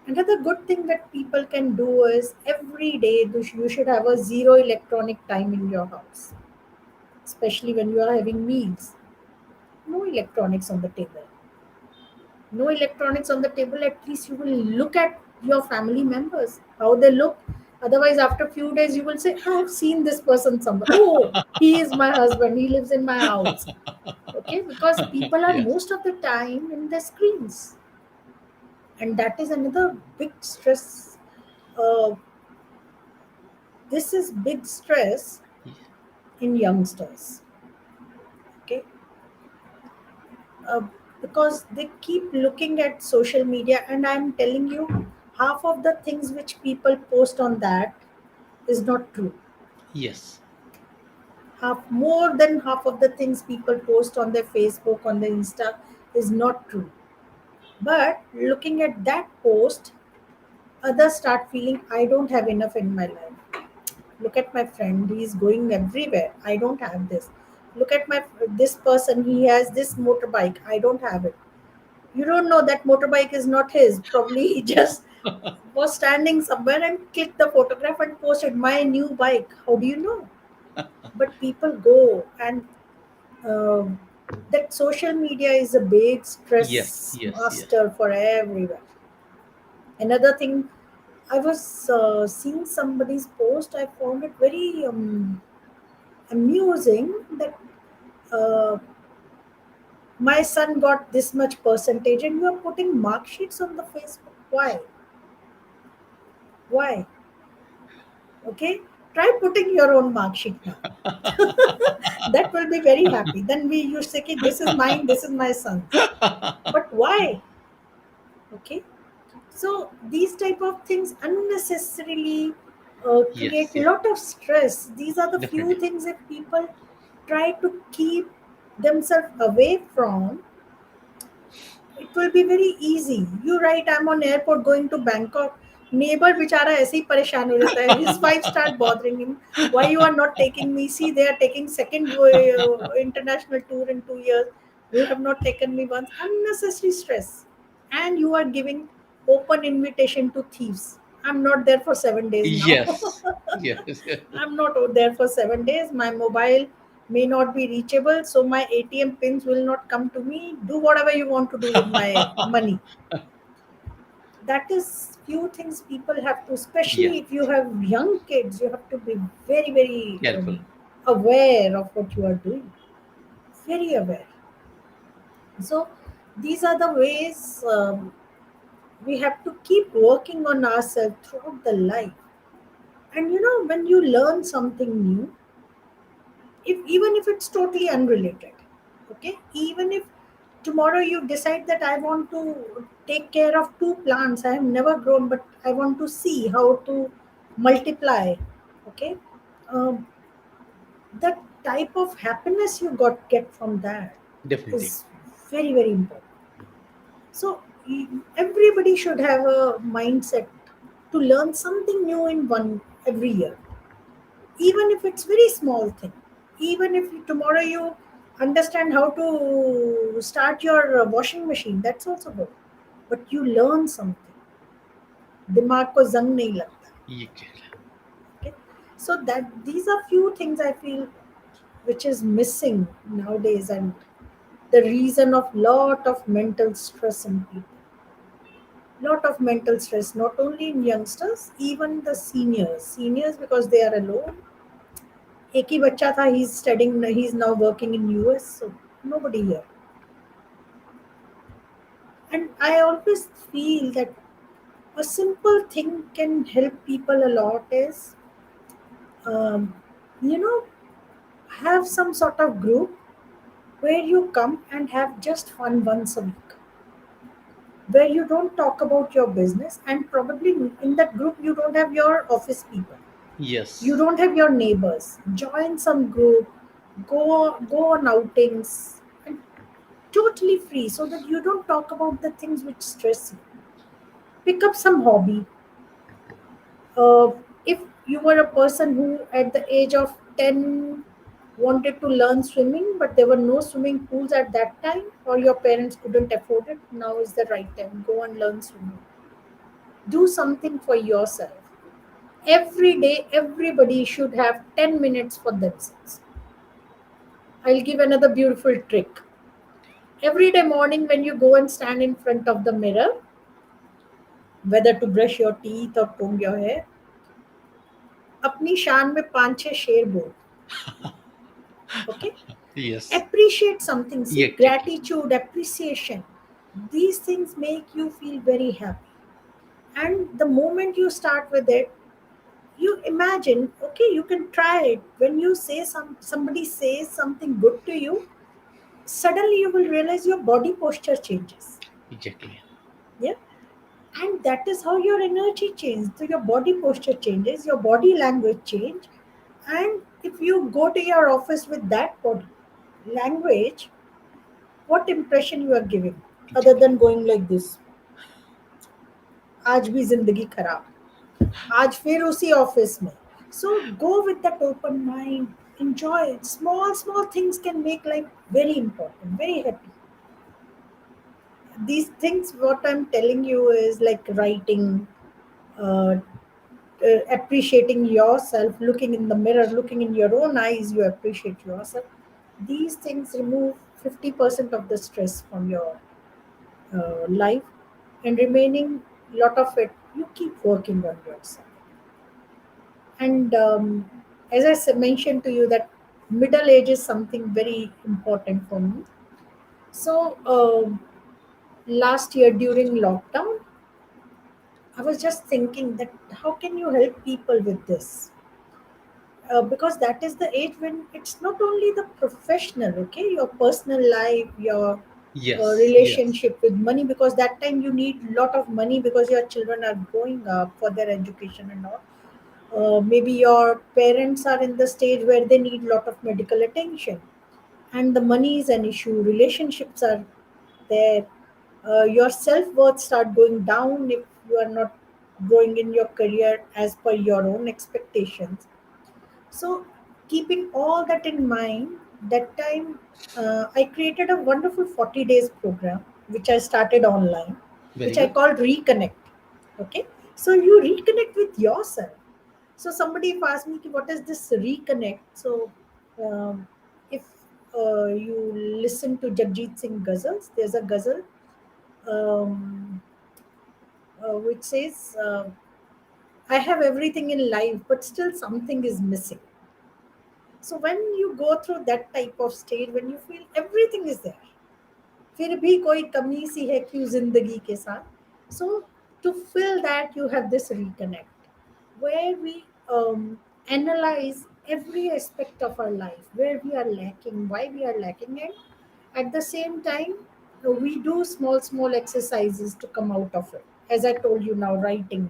Another good thing that people can do is every day you should have a zero electronic time in your house, especially when you are having meals. No electronics on the table. No electronics on the table. At least you will look at your family members, how they look. Otherwise, after a few days, you will say, I have seen this person somewhere. Oh, he is my husband. He lives in my house. Okay, because people are Yes. most of the time in their screens. And that is another big stress. Uh, this is big stress in youngsters. Okay, uh, because they keep looking at social media, and I'm telling you, half of the things which people post on that is not true. Yes. Half More than half of the things people post on their Facebook, on their Insta, is not true. But looking at that post, others start feeling I don't have enough in my life. Look at my friend, he's going everywhere, I don't have this. Look at my this person, he has this motorbike, I don't have it. You don't know that motorbike is not his. Probably he just was standing somewhere and clicked the photograph and posted my new bike. How do you know? But people go, and um that social media is a big Yes. stress Yes. Yes. master for everywhere. Another thing, I was seeing somebody's post. I found it very amusing that uh, my son got this much percentage, and you are putting mark sheets on the Facebook. Why? Why? Okay, try putting your own mark sheet now. That will be very happy. Then we used to say, "Okay, this is mine, this is my son's." But why? Okay, so these type of things unnecessarily Yes. create a Yes. lot of stress. These are the few Definitely. things that people try to keep themselves away from. It will be very easy. You write, I'm on airport going to Bangkok. Neighbor बेचारा ऐसे ही परेशान हो जाता है. His wife start bothering him. Why you are not taking me? See, they are taking second international tour in 2 years. You have not taken me once. Unnecessary stress. And you are giving open invitation to thieves. I'm not there for 7 days now. Yes. Yes. I'm not there for 7 days. My mobile may not be reachable, so my ATM pins will not come to me. Do whatever you want to do with my money. That is few things people have to, Yes. especially if you have young kids, you have to be very, very Careful. aware of what you are doing. Very aware. So these are the ways we have to keep working on ourselves throughout the life. And when you learn something new, if even if it's totally unrelated, okay, even if tomorrow you decide that I want to take care of two plants I have never grown, but I want to see how to multiply, okay, um, the type of happiness you get from that Definitely. is very, very important. So everybody should have a mindset to learn something new in one every year, even if it's very small thing. Even if tomorrow you understand how to start your washing machine, that's also good. But you learn something, दिमाग को जंग नहीं लगता. ये कह- Okay, so that these are few things I feel which is missing nowadays, and the reason of lot of mental stress in people. Lot of mental stress, not only in youngsters, even the seniors because they are alone. एक ही बच्चा था, he's now working in US, so nobody here. And I always feel that a simple thing can help people a lot is, um, you know, have some sort of group where you come and have just fun once a week, where you don't talk about your business, and probably in that group you don't have your office people, you Yes. don't have your neighbors. Join some group, go on outings, and totally free, so that you don't talk about the things which stress you. Pick up some hobby, Uh, if you were a person who, at the age of 10, wanted to learn swimming, but there were no swimming pools at that time, or your parents couldn't afford it, now is the right time. Go and learn swimming. Do something for yourself. Every day, everybody should have 10 minutes for themselves. I'll give another beautiful trick. Every day morning, when you go and stand in front of the mirror, whether to brush your teeth or comb your hair, अपनी शान में पांच छह शेर बोल. Okay, Yes, appreciate something. See, exactly. gratitude, appreciation, these things make you feel very happy. And the moment you start with it, you imagine, okay, you can try it. When you say somebody says something good to you, suddenly you will realize your body posture changes. Exactly. Yeah, and that is how your energy changes. So your body posture changes, your body language change. And if you go to your office with that body language, what impression you are giving, other Exactly. than going like this, आज भी जिंदगी खराब, आज फिर उसी office में. So go with that open mind, enjoy it. Small small things can make life very important, very happy. These things what I'm telling you is like writing, uh, appreciating yourself, looking in the mirror, looking in your own eyes, you appreciate yourself. These things remove 50% of the stress from your life, and remaining lot of it, you keep working on yourself. And as I mentioned to you, that middle age is something very important for me. So last year during lockdown, I was just thinking that how can you help people with this, because that is the age when it's not only the professional, okay, your personal life, your Yes, yes, relationship with money, because that time you need lot of money because your children are growing up for their education and all. Maybe your parents are in the stage where they need lot of medical attention, and the money is an issue, relationships are there. Your self-worth start going down if you are not growing in your career as per your own expectations. So, keeping all that in mind, that time I created a wonderful 40 days program which I started online, very which I good. called Reconnect. Okay, so you reconnect with yourself. So somebody if asked me, "Ki, what is this reconnect?" So if you listen to Jagjit Singh ghazals, there's a ghazal um, which says, "I have everything in life, but still something is missing." So when you go through that type of stage, when you feel everything is there, फिर भी कोई कमी सी है क्यों जिंदगी के साथ. So to fill that, you have this reconnect where we analyze every aspect of our life, where we are lacking, why we are lacking, and at the same time we do small small exercises to come out of it. As I told you, now writing,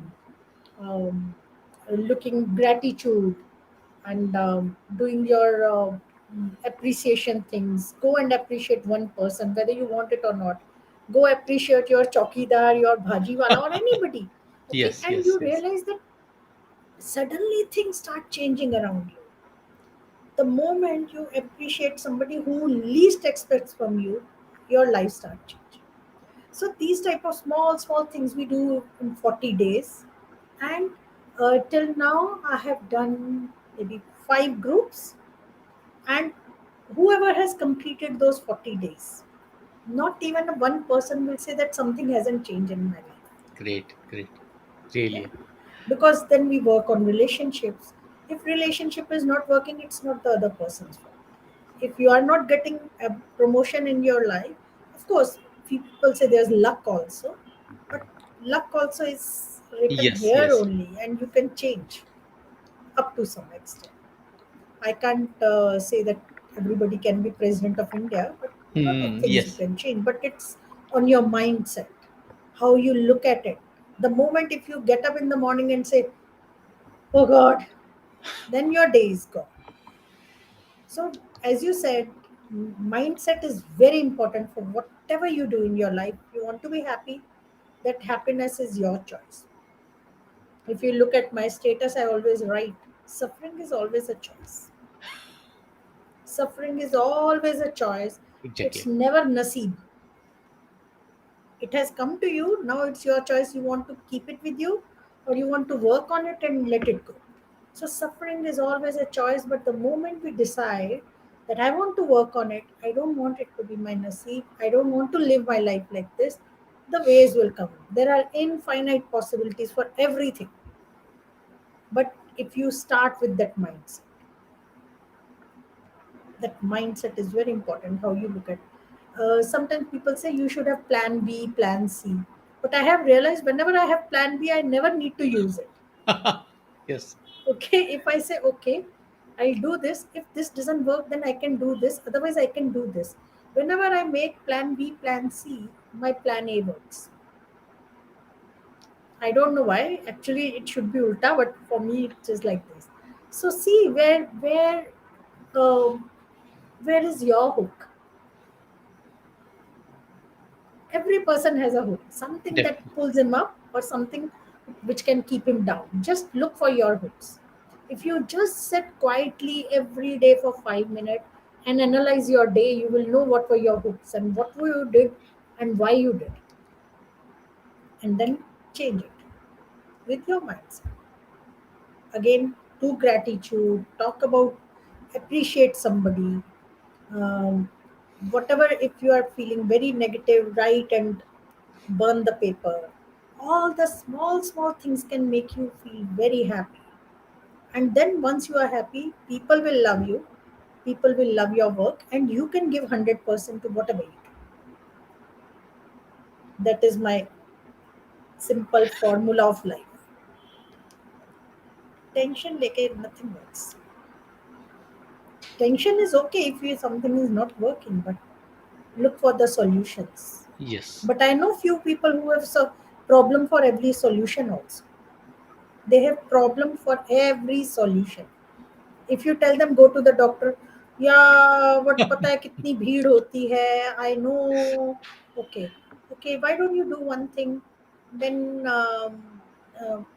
um, looking gratitude, and doing your appreciation things. Go and appreciate one person, whether you want it or not. Go appreciate your chokidar, your bhajiwala, or anybody. Okay, Yes, and yes, you yes. realize that suddenly things start changing around you. The moment you appreciate somebody who least expects from you, your life starts changing. So these type of small small things we do in 40 days. And till now I have done maybe 5 groups, and whoever has completed those 40 days, not even one person will say that something hasn't changed in my life. Great, great. Yeah, Really. because then we work on relationships. If relationship is not working, it's not the other person's fault. If you are not getting a promotion in your life, of course people say there's luck also, but luck also is written Yes, here yes. only, and you can change up to some extent. I can't say that everybody can be president of India, but a lot of things you Yes. can change. But it's on your mindset, how you look at it. The moment if you get up in the morning and say, "Oh God," then your day is gone. So, as you said, mindset is very important for whatever you do in your life. You want to be happy, that happiness is your choice. If you look at my status, I always write suffering is always a choice. Suffering is always a choice. It's Exactly. never nasib. It has come to you. Now it's your choice. You want to keep it with you or you want to work on it and let it go. So suffering is always a choice, but the moment we decide that I want to work on it, I don't want it to be my nasib, I don't want to live my life like this, the ways will come. There are infinite possibilities for everything. But if you start with that mindset is very important. How you look at. Sometimes people say you should have plan B, plan C, but I have realized whenever I have plan B, I never need to use it. Yes. Okay, if I say okay, I'll do this. If this doesn't work, then I can do this. Otherwise, I can do this. Whenever I make plan B, plan C, my plan A works. I don't know why. Actually, it should be ulta, but for me, it is like this. So see um, where is your hook? Every person has a hook, something that Definitely. pulls him up or something which can keep him down. Just look for your hooks. If you just sit quietly every day for 5 minutes and analyze your day, you will know what were your hooks and what you did and why you did, and then change it with your mindset. Again, do gratitude, talk about, appreciate somebody. um, Whatever, if you are feeling very negative, write and burn the paper. All the small things can make you feel very happy. And then once you are happy, people will love you, people will love your work, and you can give 100% to whatever you do. That is my simple formula of life. Tension leke nothing works. Tension is okay if you, something is not working, but look for the solutions. Yes. But I know few people who have problem for every solution also. They have problem for every solution. If you tell them go to the doctor, yeah, what पता है कितनी भीड़ होती है, I know. Okay, okay, why don't you do one thing? Then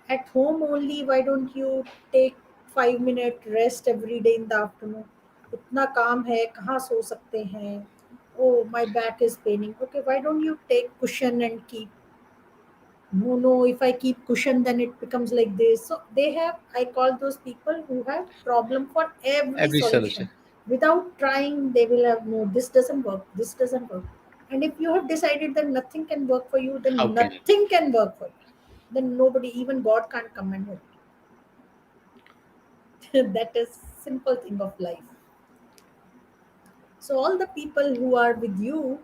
at home only, why don't you take 5 minute rest every day in the afternoon? इतना काम है, कहाँ सो सकते हैं? Oh, my back is paining. Okay, why don't you take cushion and keep? No, if I keep cushion, then it becomes like this. So they have, I call those people who have problem for every Every solution. solution. Without trying, they will have, no, this doesn't work, this doesn't work. And if you have decided that nothing can work for you, then How can it? nothing can work for you. Then nobody, even God can't come and help you. That is simple thing of life. So all the people who are with you,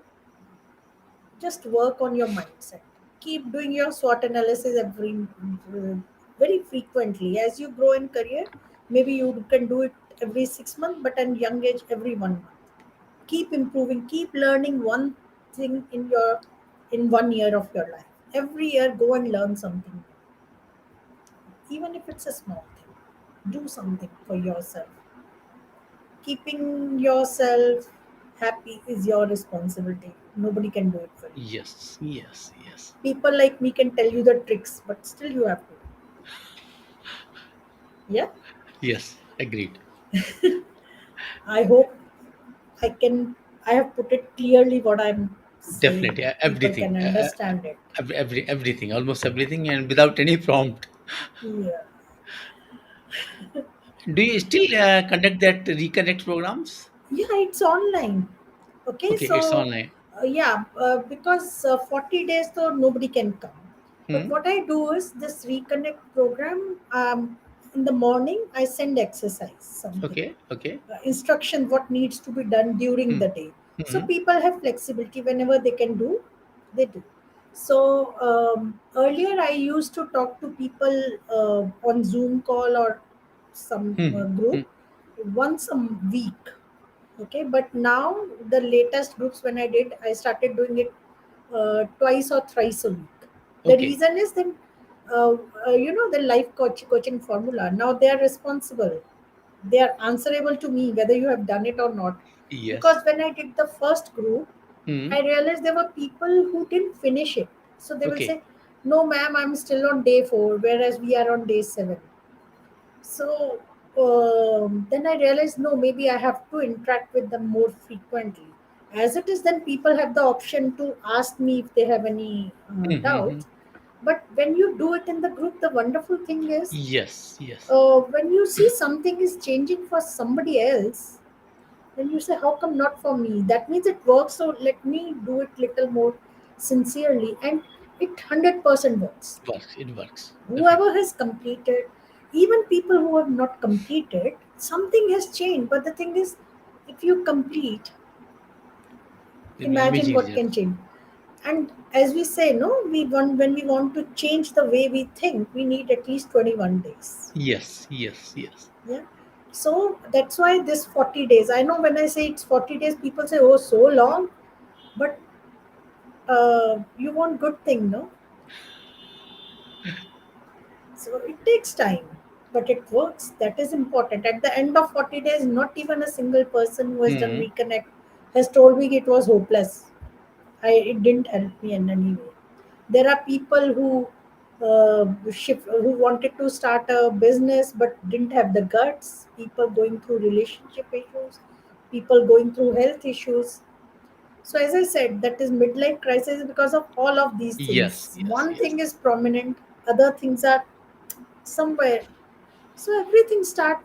just work on your mindset. Keep doing your SWOT analysis very frequently. As you grow in career, maybe you can do it every 6 months, but at young age, every 1 month. Keep improving, keep learning one thing in 1 year of your life. Every year, go and learn something, even if it's a small thing. Do something for yourself. Keeping yourself happy is your responsibility. Nobody can do it for you. Yes. Yes. Yes. People like me can tell you the tricks, but still you have to. Yeah. Yes. Agreed. I hope I can. I have put it clearly what I'm saying. Definitely. People Everything. can understand it. Everything. Almost everything, and without any prompt. Yeah. Do you still conduct that reconnect programs? Yeah, it's online. Okay, Okay, it's so online. yeah, because 40 days though nobody can come. But Hmm. what I do is this reconnect program. In the morning, I send exercise something, Okay. Okay. instruction what needs to be done during Hmm. the day. So Hmm. people have flexibility whenever they can do, they do. So earlier I used to talk to people on Zoom call or some Hmm. Hmm. group once a week. Okay, but now the latest groups when I did, I started doing it twice or thrice a week. The Okay. reason is that the coaching formula, now they are responsible, they are answerable to me whether you have done it or not. Yes. Because when I did the first group, Hmm. I realized there were people who didn't finish it. So they will Okay. say, No, ma'am, I'm still on day 4, whereas we are on day 7. So then I realized, no, maybe I have to interact with them more frequently. As it is, then people have the option to ask me if they have any Mhm. doubts. But when you do it in the group, the wonderful thing is, Yes, yes, when you see something is changing for somebody else, then you say, how come not for me? That means it works, so let me do it little more sincerely. And it 100% works. works. It works Whoever definitely. has completed, even people who have not completed, something has changed. But the thing is, if you complete, Then imagine imaging what can results. change. And as we say, no, we want, when we want to change the way we think, we need at least 21 days. Yes, yes, yes, Yeah. So that's why this 40 days. I know when I say it's 40 days, people say, oh, so long. But you want good thing, no? So it takes time, but it works. That is important. At the end of 40 days, not even a single person who has done Mhm. Reconnect has told me it was hopeless. It didn't help me in any way. There are people who who wanted to start a business but didn't have the guts. People going through relationship issues. People going through health issues. So as I said, that is midlife crisis because of all of these Yes, things. yes, One yes, thing is prominent, other things are somewhere. So everything start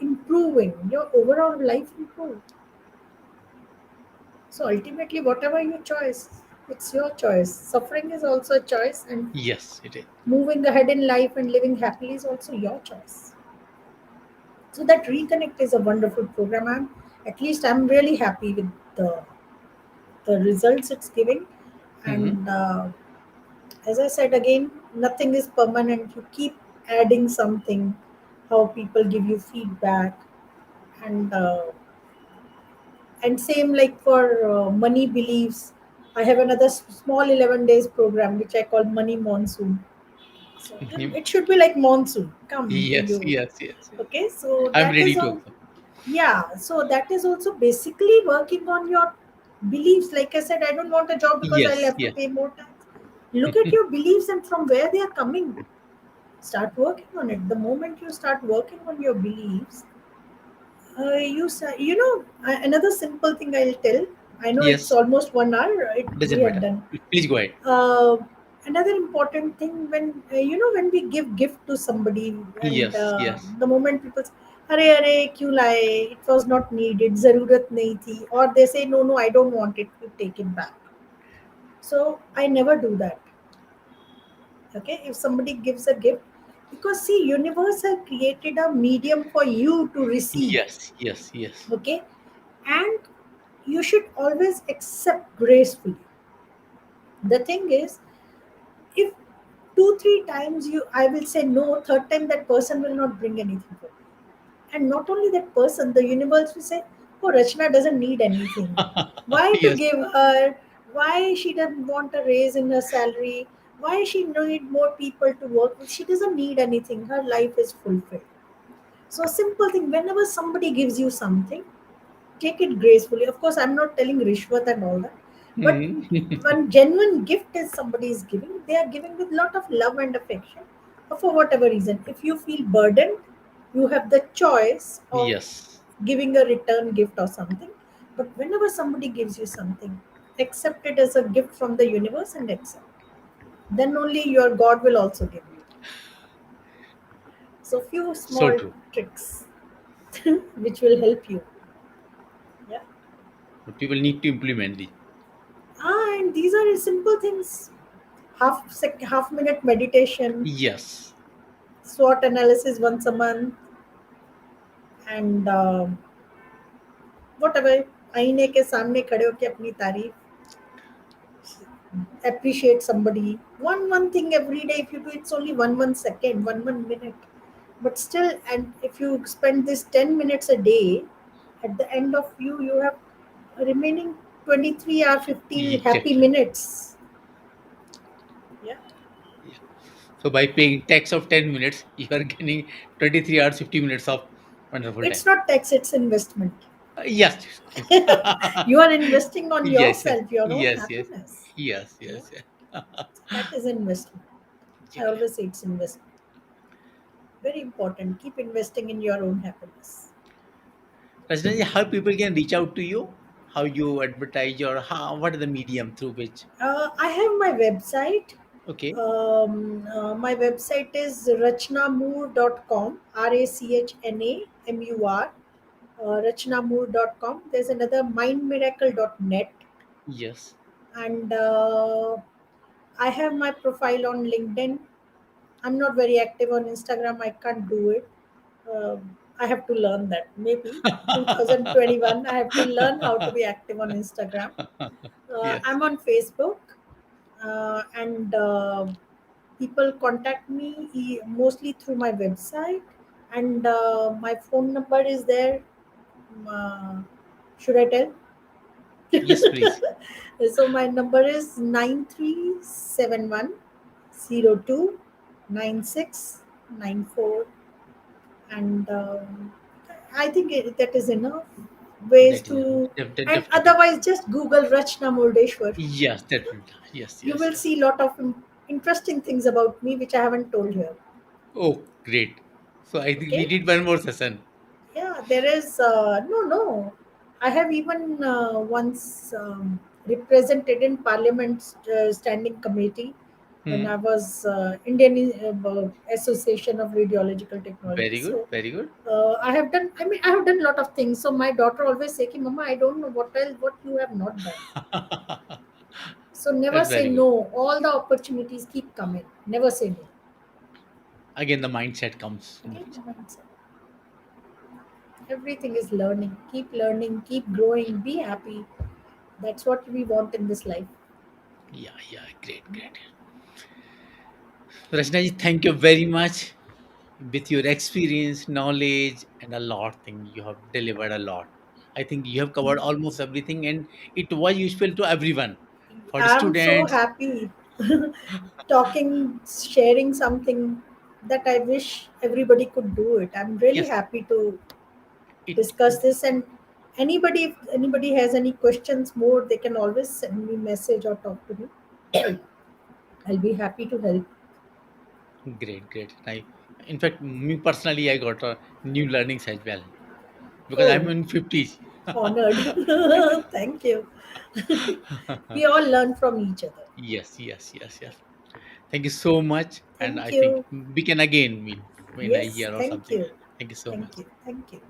improving. Your overall life improve. So ultimately, whatever your choice, it's your choice. Suffering is also a choice, and yes. It is. moving ahead in life and living happily is also your choice. So that Reconnect is a wonderful program. At least I'm really happy with the results it's giving, Mhm. and as I said again, nothing is permanent. You keep adding something. How people give you feedback, and same like for money beliefs, I have another small 11 days program which I call money monsoon. So Mhm. it should be like monsoon come to Yes, you. yes, yes, yes. Okay, so I'm that ready is to all. accept. Yeah, so that is also basically working on your beliefs. Like I said, I don't want a job because I'll Yes, have to yes. pay more tax. Look at your beliefs and from where they are coming, start working on it. The moment you start working on your beliefs, you know, another simple thing I'll tell. I know it's Yes, almost 1 hour. We doesn't have matter. done. Please go ahead. Uh, Another important thing when you know, when we give gift to somebody, and Yes, yes. the moment people say, "Arey, arey, क्यों लाए? It was not needed. ज़रूरत नहीं थी," or they say, "No, no, I don't want it. You take it back." So I never do that. Okay, if somebody gives a gift, because see, universe has created a medium for you to receive. Yes, yes, yes. Okay, and you should always accept gracefully. The thing is, if 2 3 times you I will say no, third time that person will not bring anything for me. And not only that person, the universe will say, oh, Rachna doesn't need anything. Why to Yes. give her? Why she doesn't want a raise in her salary? Why she need more people to work with? She doesn't need anything. Her life is fulfilled. So simple thing, whenever somebody gives you something, take it gracefully. Of course, I'm not telling Rishwat and all that, but Mhm. one genuine gift is somebody is giving, they are giving with lot of love and affection, or for whatever reason. If you feel burdened, you have the choice of Yes. giving a return gift or something. But whenever somebody gives you something, accept it as a gift from the universe and accept. Then only your God will also give you. So few So small true. tricks which will help you. Yeah. But people need to implement these. And these are simple things. Half minute meditation, Yes. SWOT analysis once a month, and whatever, आईने के सामने खड़े होके अपनी तारीफ, appreciate somebody. One thing every day. If you do, it's only one second, one minute, but still. And if you spend this 10 minutes a day, at the end of you have remaining 23 or 50 happy Exactly. minutes. Yeah. Yeah. So by paying tax of 10 minutes, you are getting 23 hours, 50 minutes of wonderful time. It's not tax, it's investment. Yes. You are investing on Yes, yes. yourself, your own Yes, yes. happiness. Yes, Yeah, yes, yes. that is investment. I Okay. always say it's investment. Very important. Keep investing in your own happiness. Rajna ji, how people can reach out to you? How you advertise or how, what is the medium through which? I have my website. Okay. My website is rachnamoor.com, RACHNAMUR, rachnamoor.com. There's another mindmiracle.net, Yes. and I have my profile on LinkedIn. I'm not very active on Instagram. I can't do it. I have to learn that. Maybe 2021, I have to learn how to be active on Instagram. Yes. I'm on Facebook, and people contact me mostly through my website, and my phone number is there. Uh, should I tell? Yes, please. So my number is 9371029694, and I think that is enough ways That is to. And definitely. otherwise, just Google Rachna Murdeshwar. Yes, that will. Yes, You yes, will yes. see a lot of interesting things about me which I haven't told here. Oh, great. So I think we Okay. need one more session. Yeah, there is no. I have even once represented in Parliament's standing committee when I Hmm. was Indian Association of Radiological Technology. Very good. So Very good. I have done. I mean, I have done a lot of things. So my daughter always say, "Ki, Mama, I don't know what else what you have not done." So never That's say very good. no. All the opportunities keep coming. Never say no. Again, the mindset comes in the Okay, picture. mindset. Everything is learning, keep growing, be happy. That's what we want in this life. Yeah, yeah. Great, great. Rachna ji, thank you very much. With your experience, knowledge, and a lot thing, you have delivered a lot. I think you have covered almost everything, and it was useful to everyone, for the I'm so students. happy talking, sharing something that I wish everybody could do it. I'm really Yes, happy to it discuss this, and anybody, if anybody has any questions more, they can always send me message or talk to me. I'll be happy to help. great, great. In fact, me personally, I got new learnings as well because I'm Oh, in 50s. honored. Thank you. We all learn from each other. Yes, yes, yes, yes. Thank you so much, and Thank I think you. we can again meet in a Yes, year or thank something. you. Thank you so Thank much. you. Thank you.